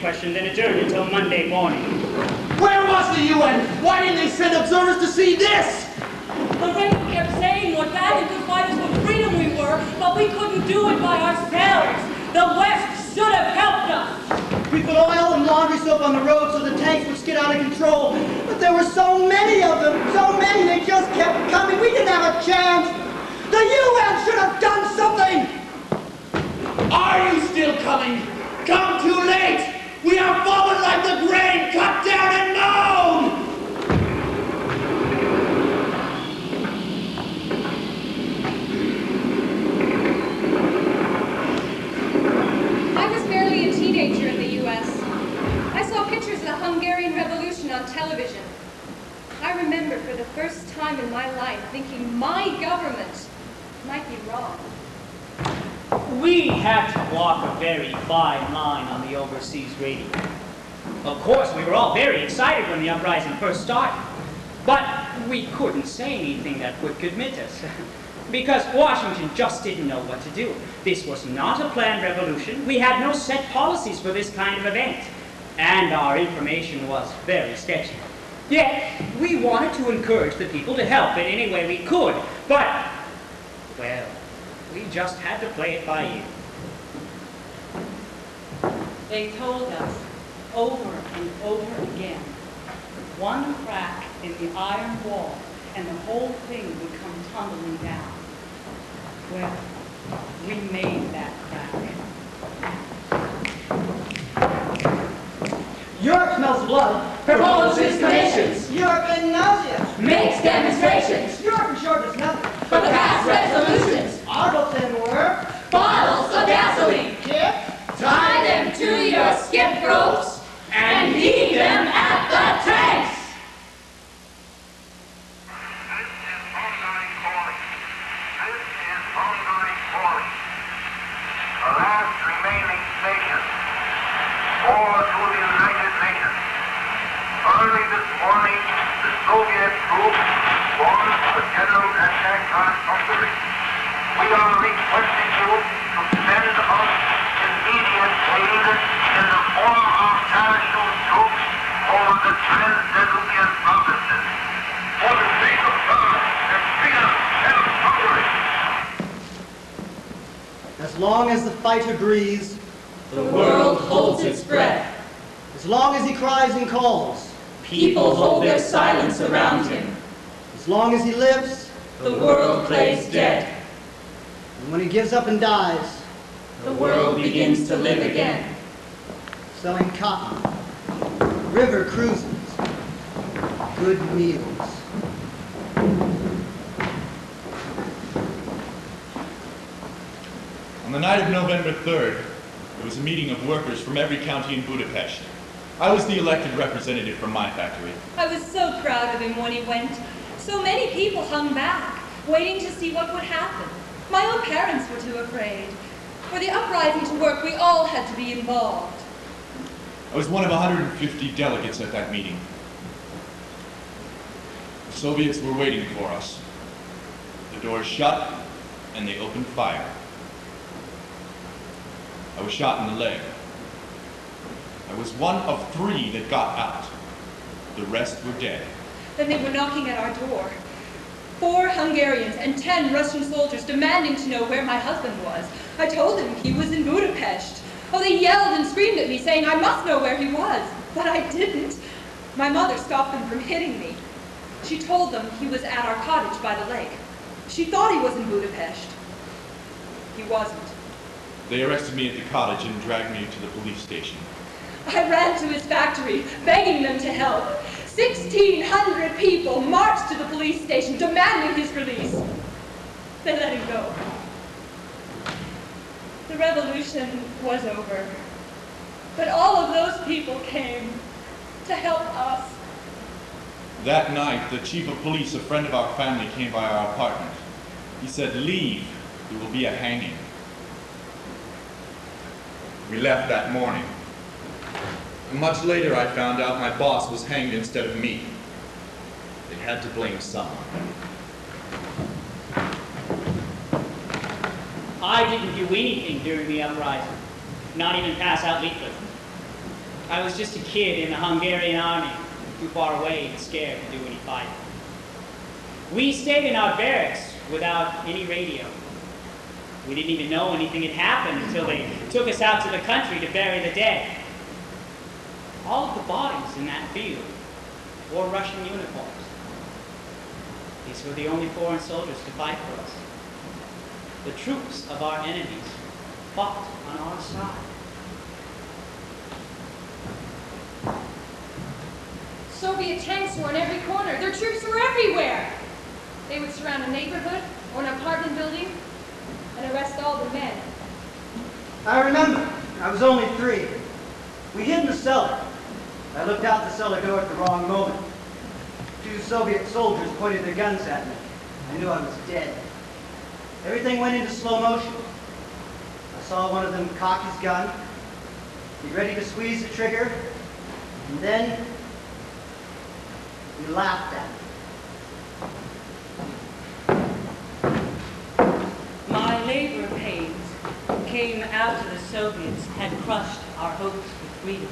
Question, then adjourned until Monday morning. Where was the UN? Why didn't they send observers to see this? The radio kept saying what valiant good fighters for freedom we were, but we couldn't do it by ourselves. The West should have helped us. We put oil and laundry soap on the road so the tanks would get out of control. But there were so many of them, so many, they just kept coming. We didn't have a chance. The UN should have done something. Are you still coming? Come too late! We are fallen like the grain, cut down and mown! I was barely a teenager in the U.S. I saw pictures of the Hungarian Revolution on television. I remember for the first time in my life thinking my government Might be wrong. We had to walk a very fine line on the overseas radio. Of course, we were all very excited when the uprising first started. But we couldn't say anything that would commit us. Because Washington just didn't know what to do. This was not a planned revolution. We had no set policies for this kind of event. And our information was very sketchy. Yet, we wanted to encourage the people to help in any way we could. But, well, we just had to play it by ear. They told us over and over again, one crack in the iron wall and the whole thing would come tumbling down. Well, we made that crack. Europe smells blood, proposes commissions. Europe in nausea. Makes demonstrations. Europe in short does nothing. But pass resolutions. Our goal then were Bottles of gasoline. Skip. Tie them to your skip ropes and leave them at the tanks. The last remaining station for to the United Nations. Early this morning, the Soviet troops launched a general attack on Hungary. We are requesting you to send us immediate aid in the form of parachute troops over the Transdanubian provinces. For the sake of God and freedom, help Hungary! As long as the fighter breathes, The world holds its breath. as long as he cries and calls, People hold their silence around him. as long as he lives, The world plays dead. and when he gives up and dies, The world begins to live again. selling cotton, river cruises, good meals. On the night of November 3rd, there was a meeting of workers from every county in Budapest. I was the elected representative from my factory. I was so proud of him when he went. So many people hung back, waiting to see what would happen. My own parents were too afraid. For the uprising to work, we all had to be involved. I was one of 150 delegates at that meeting. The Soviets were waiting for us. The doors shut, and they opened fire. I was shot in the leg. I was one of 3 that got out. The rest were dead. Then they were knocking at our door. 4 Hungarians and 10 Russian soldiers demanding to know where my husband was. I told them he was in Budapest. Oh, they yelled and screamed at me, saying I must know where he was. But I didn't. My mother stopped them from hitting me. She told them he was at our cottage by the lake. She thought he was in Budapest. He wasn't. They arrested me at the cottage and dragged me to the police station. I ran to his factory, begging them to help. 1,600 people marched to the police station, demanding his release. They let him go. The revolution was over. But all of those people came to help us. That night, the chief of police, a friend of our family, came by our apartment. He said, "Leave, there will be a hanging." We left that morning. Much later, I found out my boss was hanged instead of me. They had to blame someone. I didn't do anything during the uprising, not even pass out leaflets. I was just a kid in the Hungarian army, too far away and scared to do any fighting. We stayed in our barracks without any radio. We didn't even know anything had happened until they took us out to the country to bury the dead. All of the bodies in that field wore Russian uniforms. These were the only foreign soldiers to fight for us. The troops of our enemies fought on our side. Soviet tanks were in every corner. Their troops were everywhere. They would surround a neighborhood or an apartment building and arrest all the men. I remember. I was only 3. We hid in the cellar. I looked out the cellar door at the wrong moment. 2 Soviet soldiers pointed their guns at me. I knew I was dead. Everything went into slow motion. I saw one of them cock his gun, be ready to squeeze the trigger, and then he laughed at me. My labor pains came after the Soviets had crushed our hopes for freedom.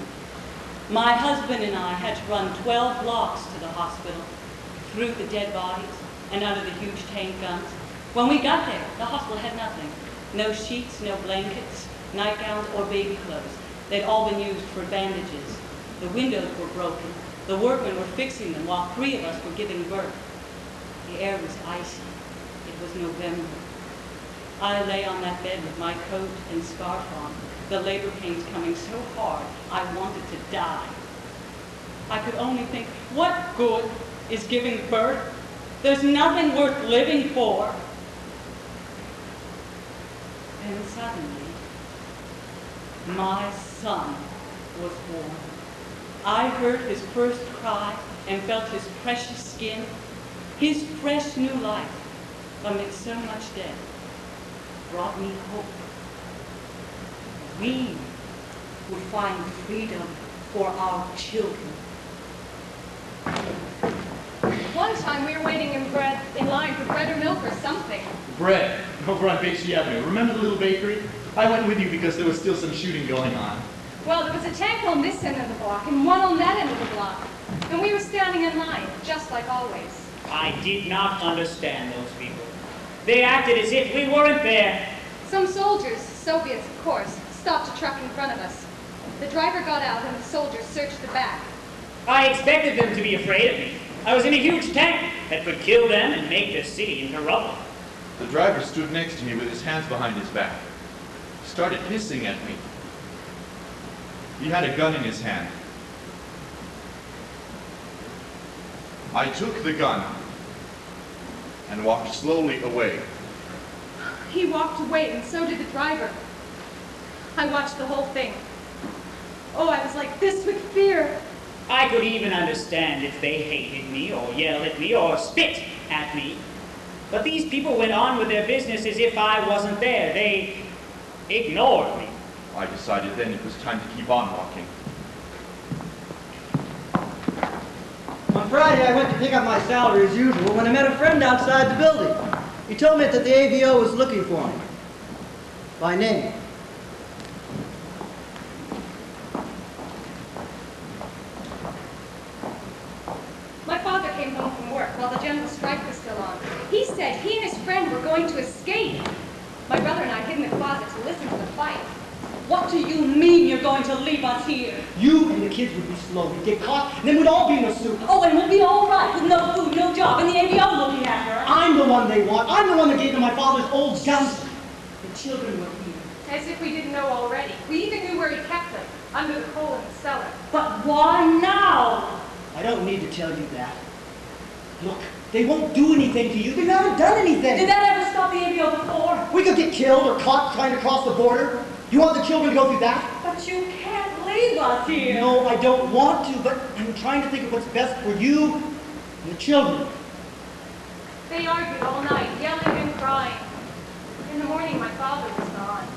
My husband and I had to run 12 blocks to the hospital, through the dead bodies and under the huge tank guns. When we got there, the hospital had nothing. No sheets, no blankets, nightgowns, or baby clothes. They'd all been used for bandages. The windows were broken. The workmen were fixing them while 3 of us were giving birth. The air was icy. It was November. I lay on that bed with my coat and scarf on, the labor pains coming so hard I wanted to die. I could only think, what good is giving birth? There's nothing worth living for. And suddenly, my son was born. I heard his first cry and felt his precious skin, his fresh new life amid so much death brought me hope. We would find freedom for our children. One time we were waiting in line for bread or milk or something. Bread, over on Beachy Avenue. Remember the little bakery? I went with you because there was still some shooting going on. Well, there was a tank on this end of the block and one on that end of the block. And we were standing in line, just like always. I did not understand those people. They acted as if we weren't there. Some soldiers, Soviets of course, stopped a truck in front of us. The driver got out and the soldiers searched the back. I expected them to be afraid of me. I was in a huge tank that could kill them and make the city into rubble. The driver stood next to me with his hands behind his back. He started hissing at me. He had a gun in his hand. I took the gun and walked slowly away. He walked away and so did the driver. I watched the whole thing. Oh, I was like this with fear. I could even understand if they hated me or yelled at me or spit at me. But these people went on with their business as if I wasn't there. They ignored me. I decided then it was time to keep on walking. On Friday, I went to pick up my salary as usual when I met a friend outside the building. He told me that the AVO was looking for me. By name. My father came home from work while the general strike was still on. He said he and his friend were going to escape. My brother and I hid in the closet to listen to the fight. What do you mean you're going to leave us here? You and the kids would be slow. We'd get caught, and then we'd all be in a suit. Oh, and we'll be all right with no food, no job, and the AVO looking after us. I'm the one they want. I'm the one that gave them my father's old guns. The children were here. As if we didn't know already. We even knew where he kept them, under the coal in the cellar. But why now? I don't need to tell you that. Look, they won't do anything to you. They've never done anything. Did that ever stop the AVO before? We could get killed or caught trying to cross the border. You want the children to go through that? But you can't leave us here. No, I don't want to, but I'm trying to think of what's best for you and the children. They argued all night, yelling and crying. In the morning, my father was gone.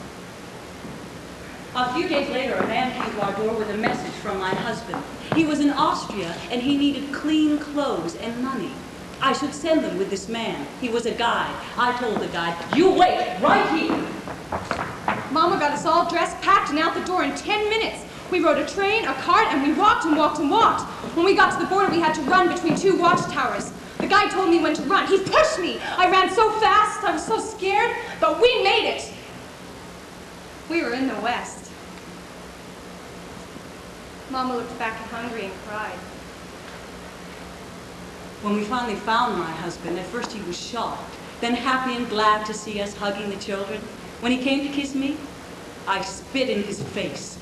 A few days later, a man came to our door with a message from my husband. He was in Austria, and he needed clean clothes and money. I should send them with this man. He was a guide. I told the guide, you wait right here. Mama got us all dressed, packed, and out the door in 10 minutes. We rode a train, a cart, and we walked and walked and walked. When we got to the border, we had to run between 2 watchtowers. The guy told me when to run. He pushed me. I ran so fast. I was so scared, but we made it. We were in the West. Mama looked back at Hungary and cried. When we finally found my husband, at first he was shocked, then happy and glad to see us hugging the children. When he came to kiss me, I spit in his face.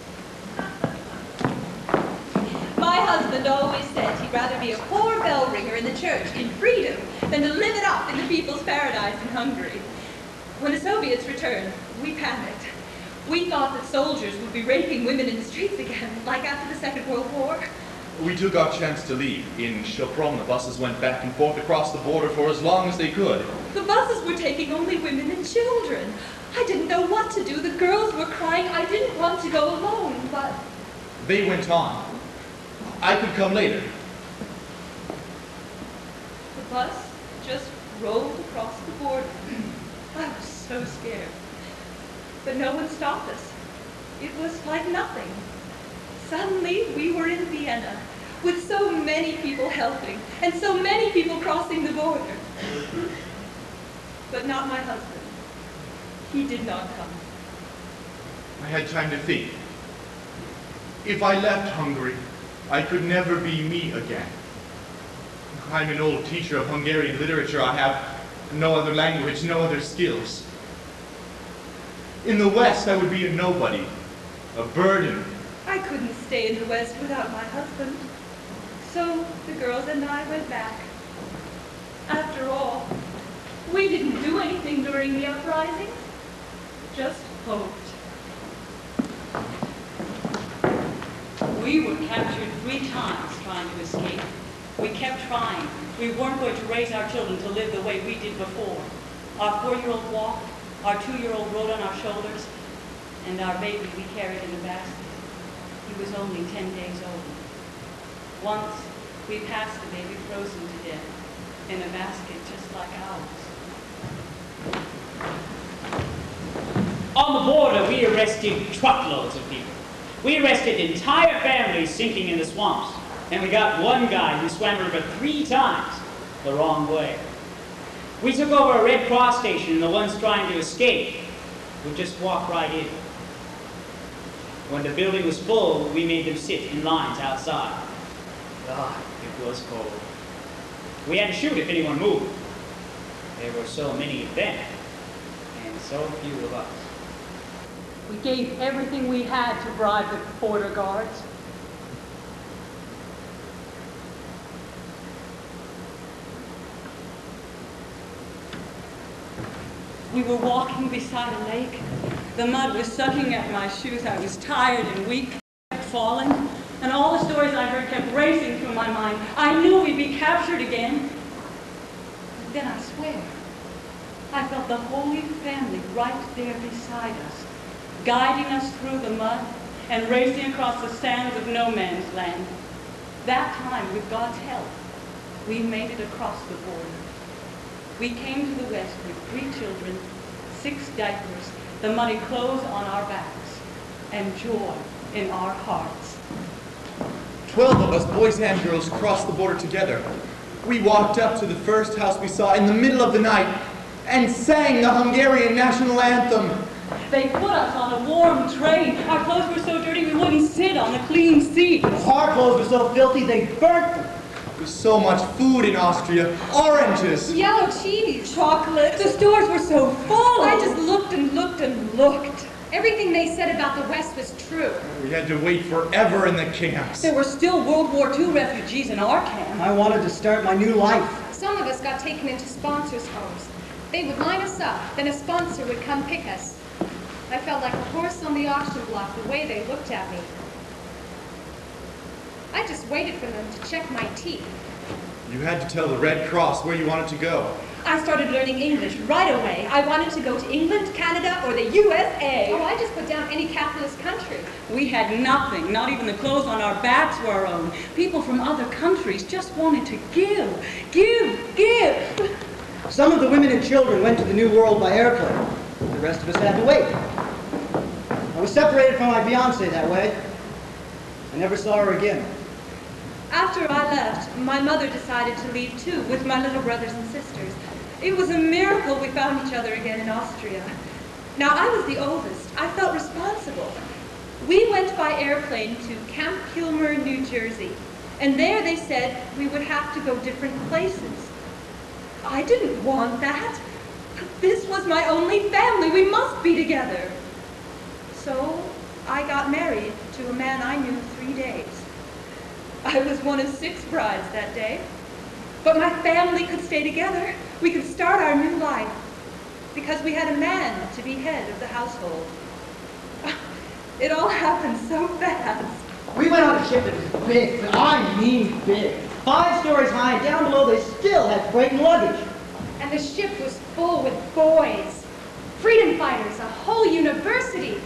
My husband always said he'd rather be a poor bell ringer in the church in freedom than to live it up in the people's paradise in Hungary. When the Soviets returned, we panicked. We thought that soldiers would be raping women in the streets again, like after the Second World War. We took our chance to leave. In Sopron, the buses went back and forth across the border for as long as they could. The buses were taking only women and children. I didn't know what to do. The girls were crying. I didn't want to go alone, but... They went on. I could come later. The bus just rolled across the border. I was so scared. But no one stopped us. It was like nothing. Suddenly, we were in Vienna, with so many people helping, and so many people crossing the border. But not my husband. He did not come. I had time to think. If I left Hungary, I could never be me again. I'm an old teacher of Hungarian literature. I have no other language, no other skills. In the West, I would be a nobody, a burden. I couldn't stay in the West without my husband. So the girls and I went back. After all, we didn't do anything during the uprising. Just hoped. We were captured 3 times trying to escape. We kept trying. We weren't going to raise our children to live the way we did before. Our 4-year-old walked, our 2-year-old rode on our shoulders, and our baby we carried in a basket. He was only 10 days old. Once, we passed the baby frozen to death in a basket just like ours. On the border, we arrested truckloads of people. We arrested entire families sinking in the swamps. And we got one guy who swam the river 3 times the wrong way. We took over a Red Cross station, and the ones trying to escape would just walk right in. When the building was full, we made them sit in lines outside. God, it was cold. We had to shoot if anyone moved. There were so many of them, and so few of us. We gave everything we had to bribe the border guards. We were walking beside a lake. The mud was sucking at my shoes. I was tired and weak, kept falling, and all the stories I heard kept racing through my mind. I knew we'd be captured again. But then I swear, I felt the Holy Family right there beside us, guiding us through the mud and racing across the sands of no man's land. That time, with God's help, we made it across the border. We came to the West with 3 children, 6 diapers, the muddy clothes on our backs, and joy in our hearts. 12 of us, boys and girls, crossed the border together. We walked up to the first house we saw in the middle of the night and sang the Hungarian national anthem. They put us on a warm train. Our clothes were so dirty we wouldn't sit on the clean seats. Our clothes were so filthy they burnt them. There's so much food in Austria. Oranges. Yellow cheese. Chocolate. The stores were so full. I just looked and looked and looked. Everything they said about the West was true. We had to wait forever in the camps. There were still World War II refugees in our camp. I wanted to start my new life. Some of us got taken into sponsors' homes. They would line us up, then a sponsor would come pick us. I felt like a horse on the auction block the way they looked at me. I just waited for them to check my teeth. You had to tell the Red Cross where you wanted to go. I started learning English right away. I wanted to go to England, Canada, or the USA. Oh, I just put down any capitalist country. We had nothing, not even the clothes on our backs were our own. People from other countries just wanted to give, give, give. Some of the women and children went to the New World by airplane. The rest of us had to wait. I was separated from my fiancée that way. I never saw her again. After I left, my mother decided to leave too, with my little brothers and sisters. It was a miracle we found each other again in Austria. Now, I was the oldest. I felt responsible. We went by airplane to Camp Kilmer, New Jersey, and there they said we would have to go different places. I didn't want that. This was my only family. We must be together. So I got married to a man I knew 3 days. I was one of 6 brides that day. But my family could stay together. We could start our new life because we had a man to be head of the household. It all happened so fast. We went on a ship that was big, but I mean big. 5 stories high, and down below they still had freight and luggage. And the ship was full with boys, freedom fighters, a whole university.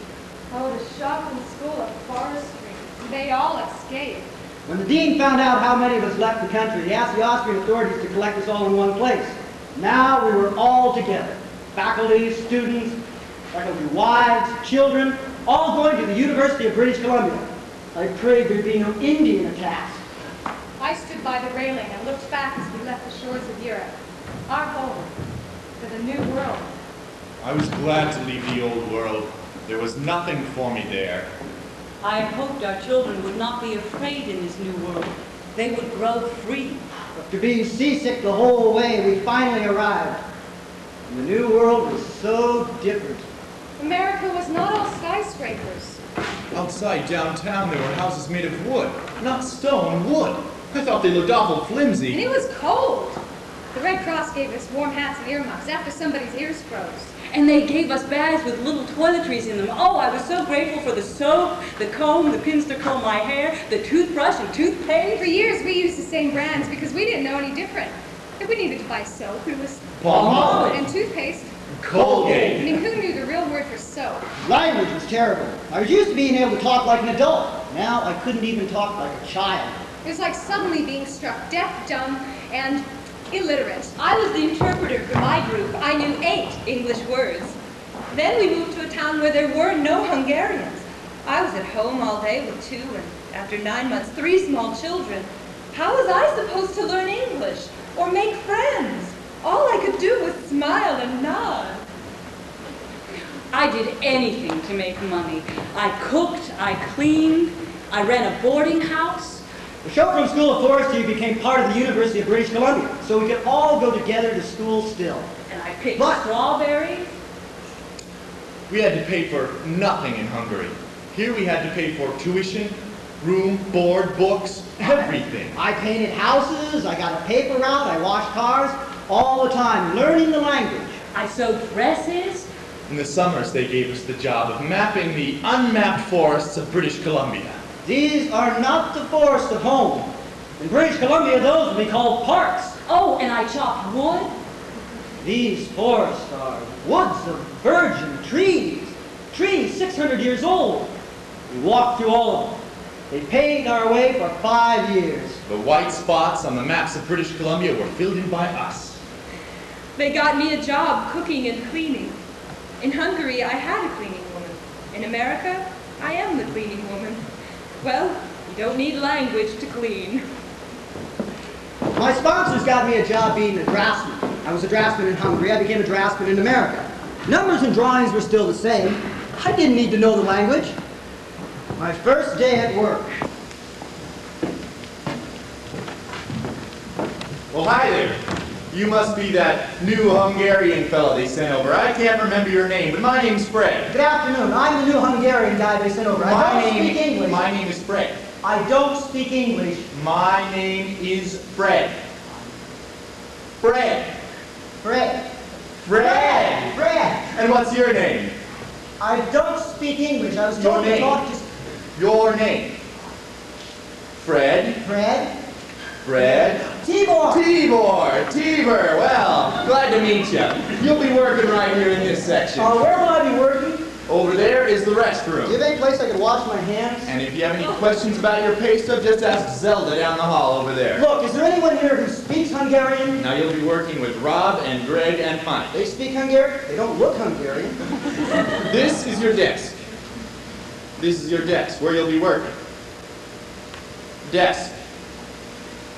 Oh, the Shopton School of Forestry. They all escaped. When the dean found out how many of us left the country, he asked the Austrian authorities to collect us all in one place. Now we were all together. Faculty, students, faculty wives, children, all going to the University of British Columbia. I prayed there'd be no Indian attacks. I stood by the railing and looked back as we left the shores of Europe. Our home for the new world. I was glad to leave the old world. There was nothing for me there. I hoped our children would not be afraid in this new world. They would grow free. After being seasick the whole way, we finally arrived. And the new world was so different. America was not all skyscrapers. Outside downtown there were houses made of wood. Not stone, wood. I thought they looked awful flimsy. And it was cold. The Red Cross gave us warm hats and earmuffs after somebody's ears froze. And they gave us bags with little toiletries in them. Oh, I was so grateful for the soap, the comb, the pins to comb my hair, the toothbrush and toothpaste. For years, we used the same brands because we didn't know any different. If we needed to buy soap, it was Palmolive. And toothpaste. Colgate. I mean, who knew the real word for soap? Language was terrible. I was used to being able to talk like an adult. Now I couldn't even talk like a child. It was like suddenly being struck deaf, dumb, and illiterate. I was the interpreter for my group. I knew 8 English words. Then we moved to a town where there were no Hungarians. I was at home all day with 2 and, after 9 months, 3 small children. How was I supposed to learn English or make friends? All I could do was smile and nod. I did anything to make money. I cooked, I cleaned, I ran a boarding house. The Shopton School of Forestry became part of the University of British Columbia, so we could all go together to school still. And I picked strawberries. We had to pay for nothing in Hungary. Here we had to pay for tuition, room, board, books, everything. I painted houses, I got a paper route, I washed cars, all the time, learning the language. I sewed dresses. In the summers, they gave us the job of mapping the unmapped forests of British Columbia. These are not the forests of home. In British Columbia, those would be called parks. Oh, and I chopped wood. These forests are woods of virgin trees. Trees 600 years old. We walked through all of them. They paved our way for 5 years. The white spots on the maps of British Columbia were filled in by us. They got me a job cooking and cleaning. In Hungary, I had a cleaning woman. In America, I am the cleaning woman. Well, you don't need language to clean. My sponsors got me a job being a draftsman. I was a draftsman in Hungary. I became a draftsman in America. Numbers and drawings were still the same. I didn't need to know the language. My first day at work. Well, hi there. You must be that new Hungarian fellow they sent over. I can't remember your name, but my name's Fred. Good afternoon. I'm the new Hungarian guy they sent over. I don't speak English. My name is Fred. I don't speak English. My name is Fred. Fred. Fred. Fred. Fred. And what's your name? I don't speak English. I was Your told to name. talk just... Your name. Fred. Fred. Fred. Tibor. Tibor. Tibor. Well, glad to meet you. You'll be working right here in this section. Where will I be working? Over there is the Do you restroom. have any place I could wash my hands? And if you have any questions about your pay stub, just ask Zelda down the hall over there. Look, is there anyone here who speaks Hungarian? Now you'll be working with Rob and Greg and Mike. They speak Hungarian? They don't look Hungarian. This is your desk. This is your desk, where you'll be working. Desk.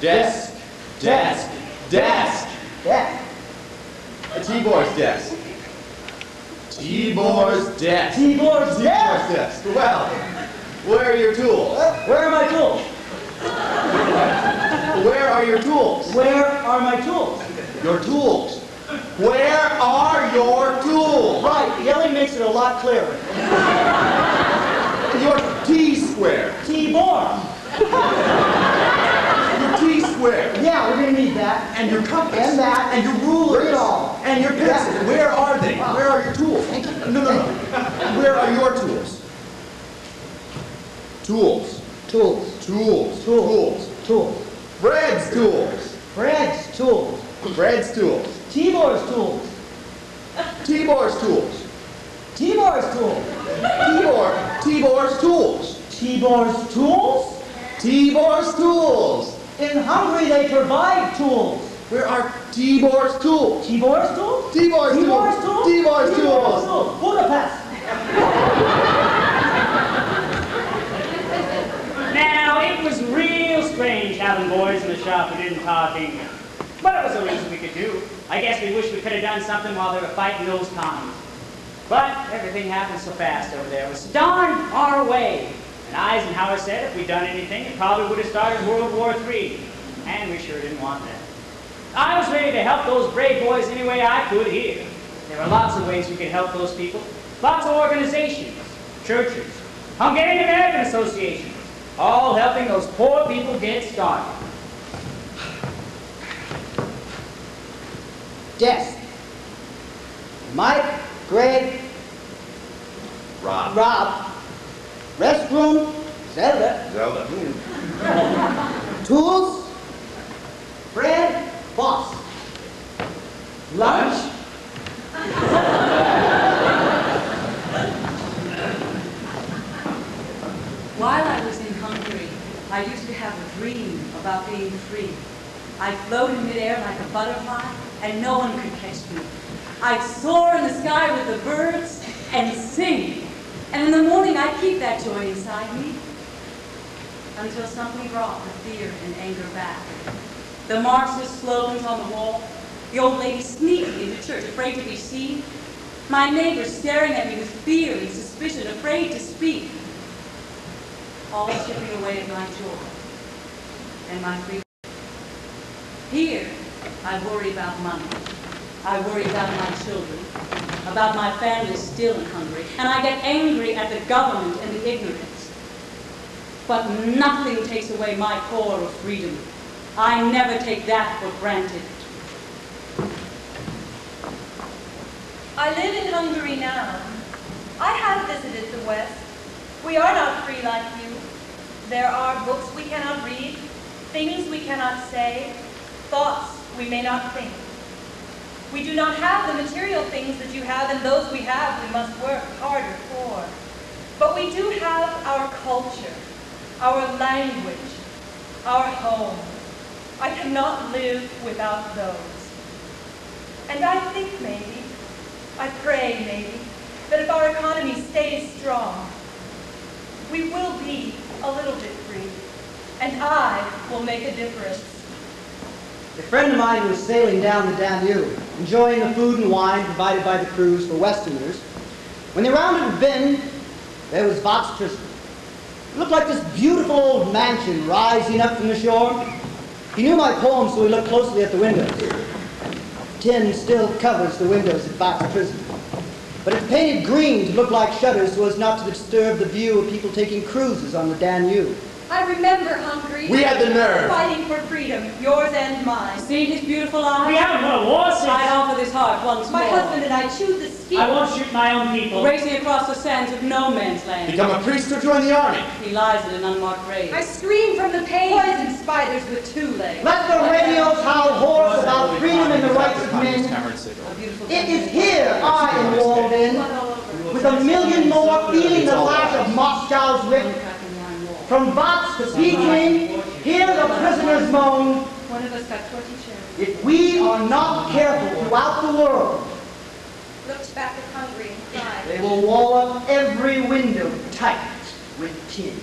Desk. Desk. Desk. Yeah. Tibor's desk. Tibor's desk. Tibor's desk. desk. Well, where are your tools? Where are my tools? Where are your tools? Where are my tools? Your tools. Where are your tools? Right, yelling makes it a lot clearer. Your T-square. Tibor. Your T-square. Yeah, we're gonna need that. And your compass. And that. And your rulers. Bring it all. And your pencils. Yeah. Where are they? Wow. Where are your tools? Thank you. No. Where are your tools? Tools. Tools. Tools. Tools. Tools. Fred's tools. Fred's tools. Fred's tools. Tibor's tools. Tibor's tools. Tibor's tools. Tibor's tools. Tibor's tools? Tibor's tools. In Hungary they provide tools. Where are Tibor's tools? Tibor's tools? Tibor's tools. Tibor's tools? Tibor's tools. Budapest. Now, it was real strange having boys in the shop who didn't talk English. But it was the least we could do. I guess we wish we could have done something while they were fighting those commies. But everything happened so fast over there. It was darn far away. And Eisenhower said if we'd done anything, it probably would have started World War III. And we sure didn't want that. I was ready to help those brave boys any way I could here. There were lots of ways we could help those people. Lots of organizations, churches, Hungary Remembered associations, all helping those poor people get started. Desk. Mike, Greg, Rob. Restroom, Zelda. Tools, Fred, boss. Lunch. While I was in Hungary, I used to have a dream about being free. I'd float in midair like a butterfly, and no one could catch me. I'd soar in the sky with the birds and sing. And in the morning, I'd keep that joy inside me until something brought the fear and anger back. The Marxist slogans on the wall, the old lady sneaking into church, afraid to be seen, my neighbors staring at me with fear and suspicion, afraid to speak, all chipping away at my joy and my freedom. Here, I worry about money. I worry about my children, about my family still in Hungary, and I get angry at the government and the ignorance. But nothing takes away my core of freedom. I never take that for granted. I live in Hungary now. I have visited the West. We are not free like you. There are books we cannot read, things we cannot say, thoughts we may not think. We do not have the material things that you have, and those we have we must work harder for. But we do have our culture, our language, our home. I cannot live without those. And I think maybe, I pray maybe, that if our economy stays strong, we will be a little bit free, and I will make a difference. A friend of mine was sailing down the Danube, enjoying the food and wine provided by the crews for Westerners. When they rounded a bend, there was Vox prison. It looked like this beautiful old mansion rising up from the shore. He knew my poem, so he looked closely at the windows. Tin still covers the windows at Vox prison, but it's painted green to look like shutters so as not to disturb the view of people taking cruises on the Danube. I remember Hungary. We had the nerve. Fighting for freedom, yours and mine. See his beautiful eyes? We haven't won a war since. I'd offer this heart once My more. husband and I choose the ski. I won't shoot my own people. Racing across the sands of no man's land. Become a priest or join the army. He lies in an unmarked grave. I scream from the pain. Poison spiders with 2 legs. Let the radios howl hoarse about freedom and the rights of men. It is here I am walled in, with a million more feeling the lash of Moscow's whip. From Vox to Peking, hear the prisoners moan. One of us got 20 cherries. If we are not careful throughout the world, Looked back at Hungary and cried. they will wall up every window tight with tin.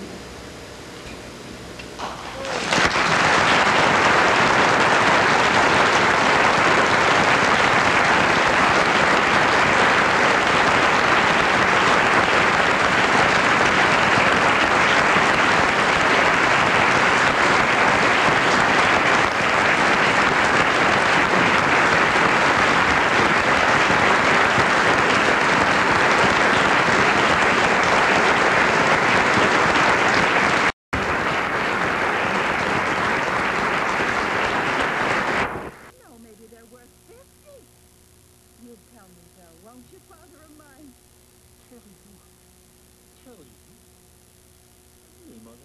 Tell you. Really, Mother,